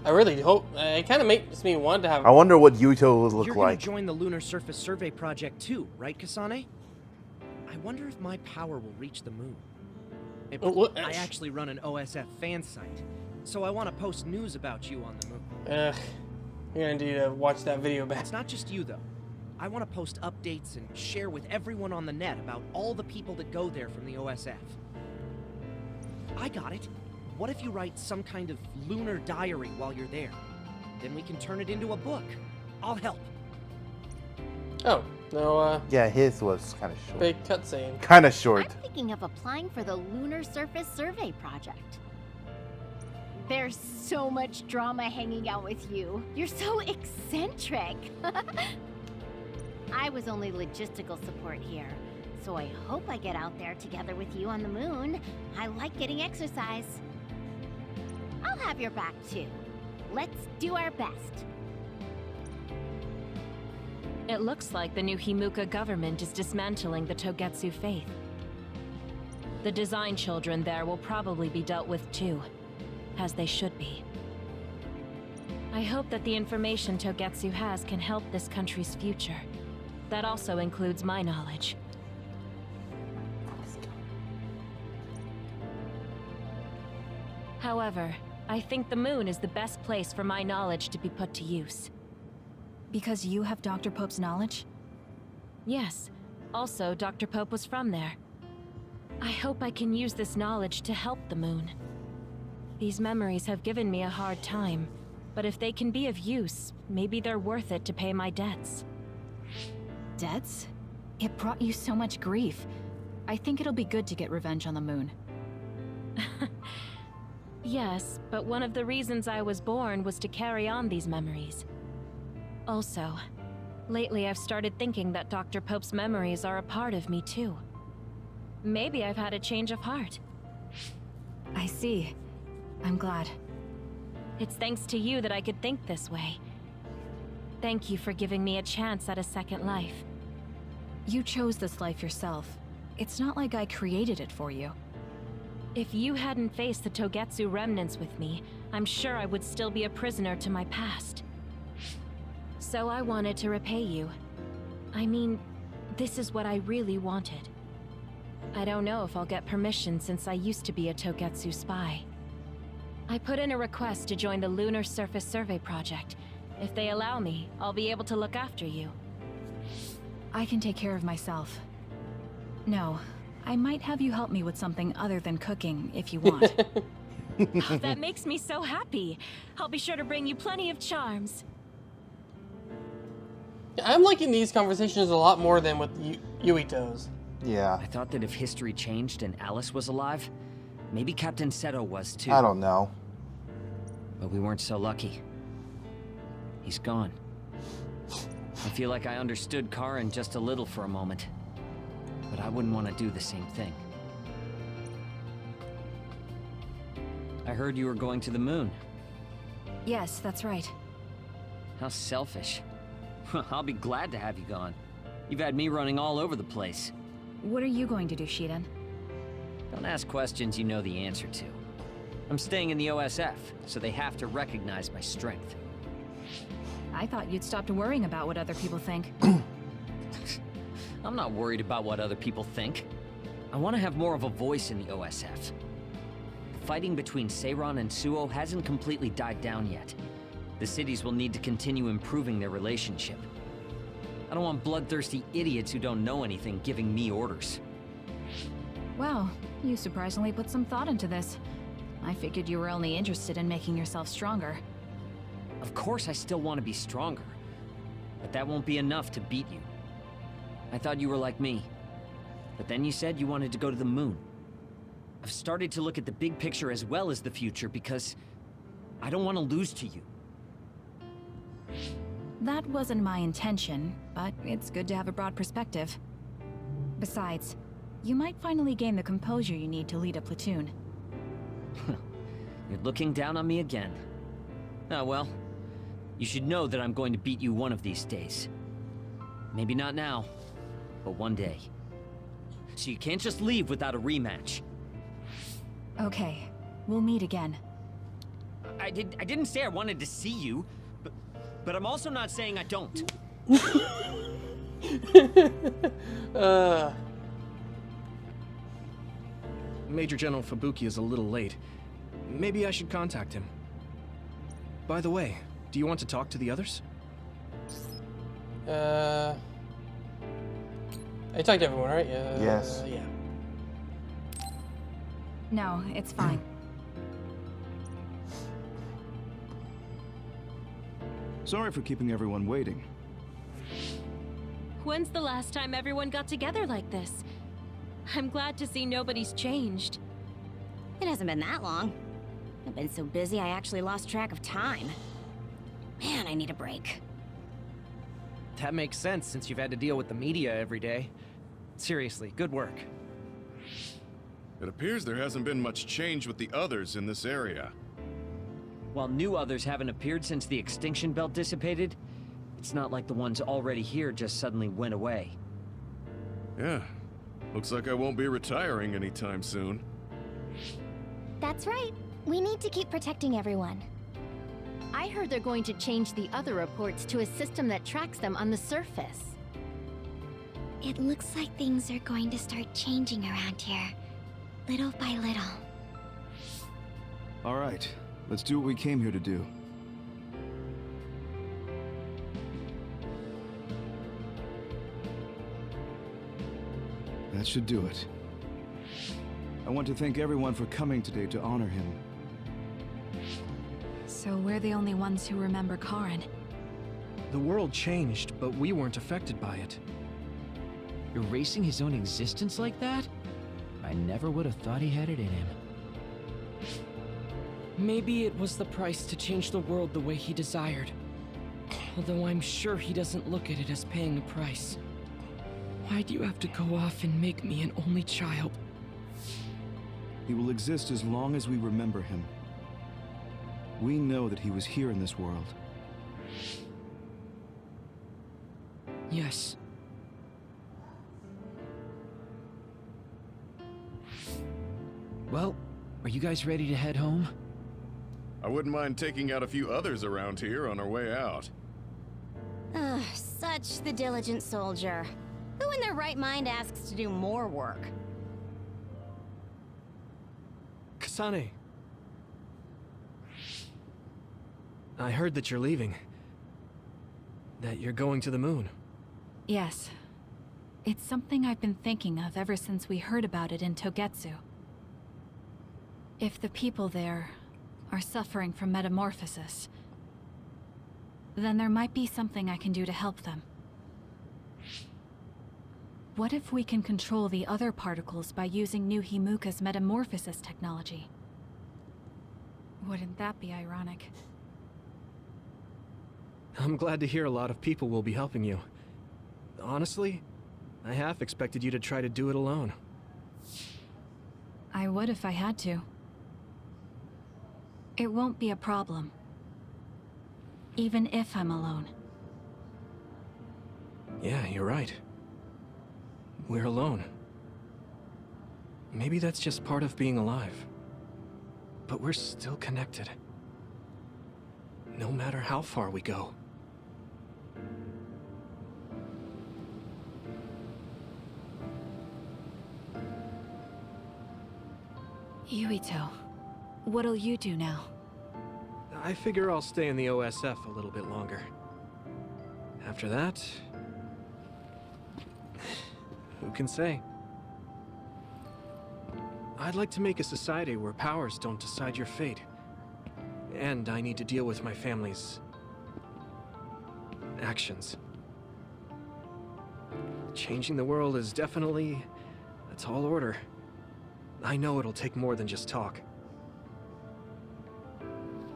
I really hope. It kind of makes me want to have. I wonder what Yuito would look You're like. gonna join the Lunar Surface Survey Project too, right, Kasane? I wonder if my power will reach the moon. I actually run an OSF fan site, so I want to post news about you on the moon. You're gonna need to watch that video back. It's not just you, though. I want to post updates and share with everyone on the net about all the people that go there from the OSF. I got it. What if you write some kind of lunar diary while you're there? Then we can turn it into a book. I'll help. Oh, no, Yeah, his was kind of short. big cutscene. Kind of short. I'm thinking of applying for the Lunar Surface Survey Project. There's so much drama hanging out with you. You're so eccentric. I was only logistical support here, so I hope I get out there together with you on the moon. I like getting exercise. I'll have your back too. Let's do our best. It looks like the new Himuka government is dismantling the Togetsu faith. The design children there will probably be dealt with too, as they should be. I hope that the information Togetsu has can help this country's future. That also includes my knowledge. However, I think the moon is the best place for my knowledge to be put to use. Because you have Dr. Pope's knowledge? Yes. Also, Dr. Pope was from there. I hope I can use this knowledge to help the moon. These memories have given me a hard time, but if they can be of use, maybe they're worth it to pay my debts. Debts? It brought you so much grief. I think it'll be good to get revenge on the moon. Yes, but one of the reasons I was born was to carry on these memories. Also, lately I've started thinking that Dr. Pope's memories are a part of me too. Maybe I've had a change of heart. I see. I'm glad. It's thanks to you that I could think this way. Thank you for giving me a chance at a second life. You chose this life yourself. It's not like I created it for you. If you hadn't faced the Togetsu remnants with me, I'm sure I would still be a prisoner to my past. So I wanted to repay you. I mean, this is what I really wanted. I don't know if I'll get permission since I used to be a Togetsu spy. I put in a request to join the Lunar Surface Survey Project. If they allow me, I'll be able to look after you. I can take care of myself. No, I might have you help me with something other than cooking, if you want. Oh, that makes me so happy. I'll be sure to bring you plenty of charms. I'm liking these conversations a lot more than with Yuito's. Yeah. I thought that if history changed and Alice was alive, maybe Captain Seto was too. I don't know. But we weren't so lucky. He's gone. I feel like I understood Karin just a little for a moment. But I wouldn't want to do the same thing. I heard you were going to the moon. Yes, that's right. How selfish. I'll be glad to have you gone. You've had me running all over the place. What are you going to do, Shiden? Don't ask questions you know the answer to. I'm staying in the OSF, so they have to recognize my strength. I thought you'd stopped worrying about what other people think. I'm not worried about what other people think. I want to have more of a voice in the OSF. The fighting between Seiran and Suo hasn't completely died down yet. The cities will need to continue improving their relationship. I don't want bloodthirsty idiots who don't know anything giving me orders. Wow, you surprisingly put some thought into this. I figured you were only interested in making yourself stronger. Of course I still want to be stronger, but that won't be enough to beat you. I thought you were like me, but then you said you wanted to go to the moon. I've started to look at the big picture as well as the future because I don't want to lose to you. That wasn't my intention, but it's good to have a broad perspective. Besides, you might finally gain the composure you need to lead a platoon. You're looking down on me again. Oh well, you should know that I'm going to beat you one of these days. Maybe not now, but one day. So you can't just leave without a rematch. Okay, we'll meet again. I didn't say I wanted to see you, but I'm also not saying I don't. Major General Fubuki is a little late. Maybe I should contact him. By the way, do you want to talk to the others? I talked to everyone, right? Yes. Yeah. No, it's fine. Sorry for keeping everyone waiting. When's the last time everyone got together like this? I'm glad to see nobody's changed. It hasn't been that long. I've been so busy I actually lost track of time. Man, I need a break. That makes sense since you've had to deal with the media every day. Seriously, good work. It appears there hasn't been much change with the others in this area. While new others haven't appeared since the extinction belt dissipated, it's not like the ones already here just suddenly went away. Yeah, looks like I won't be retiring anytime soon. That's right. We need to keep protecting everyone. I heard they're going to change the other reports to a system that tracks them on the surface. It looks like things are going to start changing around here. Little by little. All right, Let's do what we came here to do. That should do it. I want to thank everyone for coming today to honor him. So we're the only ones who remember Karen. The world changed, but we weren't affected by it. Erasing his own existence like that? I never would have thought he had it in him. Maybe it was the price to change the world the way he desired. Although I'm sure he doesn't look at it as paying a price. Why do you have to go off and make me an only child? He will exist as long as we remember him. We know that he was here in this world. Yes. Well, are you guys ready to head home? I wouldn't mind taking out a few others around here on our way out. Such the diligent soldier. Who in their right mind asks to do more work? Kasane. I heard that you're leaving. That you're going to the moon. Yes. It's something I've been thinking of ever since we heard about it in Togetsu. If the people there are suffering from metamorphosis, then there might be something I can do to help them. What if we can control the other particles by using new Himuka's metamorphosis technology? Wouldn't that be ironic? I'm glad to hear a lot of people will be helping you. Honestly, I half expected you to try to do it alone. I would if I had to. It won't be a problem. Even if I'm alone. Yeah, you're right. We're alone. Maybe that's just part of being alive. But we're still connected. No matter how far we go. Yuito, what'll you do now? I figure I'll stay in the OSF a little bit longer. After that... who can say? I'd like to make a society where powers don't decide your fate. And I need to deal with my family's... actions. Changing the world is definitely a tall order. I know it'll take more than just talk.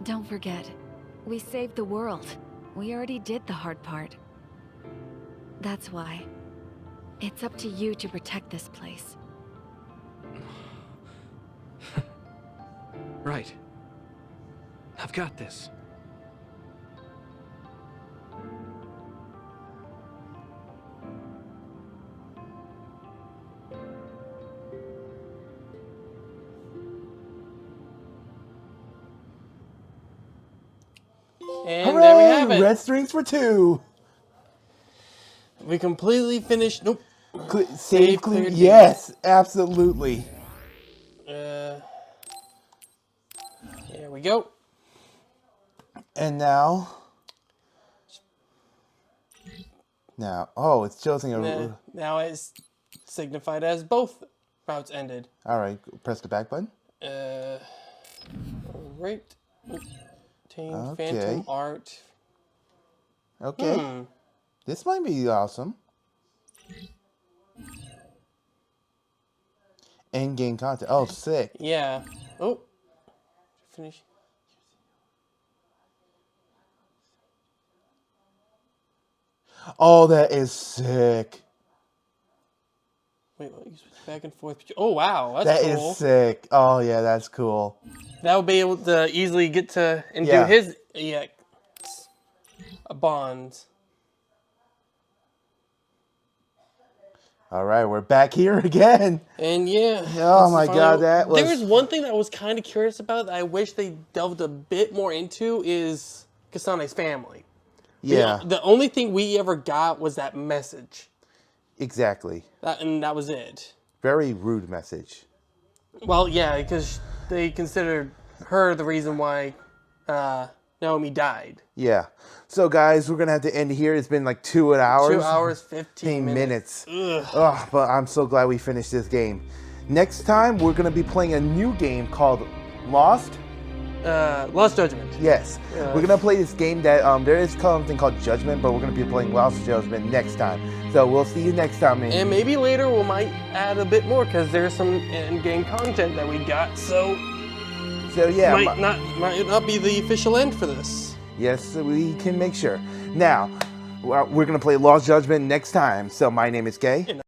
Don't forget, we saved the world. We already did the hard part. That's why. It's up to you to protect this place. Right. I've got this. And there we have it. Red strings for 2. We completely finished. Nope. Save cleared. Yes, absolutely. Here we go. And now, oh, it's choosing a. Now it's signified as both routes ended. All right, press the back button. Right. Team Okay. Phantom Art. Okay. This might be awesome. End game content. Oh, sick. Yeah. Oh. Finish. Oh, that is sick. Wait, you switch back and forth. Oh, wow. That's cool. That is sick. Oh, yeah, that's cool. That would be able to easily get to and do his bonds. All right, we're back here again. And yeah. Oh my God, that was. There was one thing that I was kind of curious about that I wish they delved a bit more into is Kasane's family. Yeah. The only thing we ever got was that message. Exactly. And that was it. Very rude message. Well, yeah, because they considered her the reason why Naomi died. Yeah. So guys, we're gonna have to end here. It's been like 2 hours. 2 hours, 15 minutes. Ugh, but I'm so glad we finished this game. Next time, we're gonna be playing a new game called Lost Judgment. Yes. We're gonna play this game that there is something called Judgment, but we're gonna be playing Lost Judgment next time. So we'll see you next time, man. And maybe later we might add a bit more because there's some in-game content that we got. So yeah, might not be the official end for this. Yes, we can make sure. Now, we're gonna play Lost Judgment next time. So my name is Kay.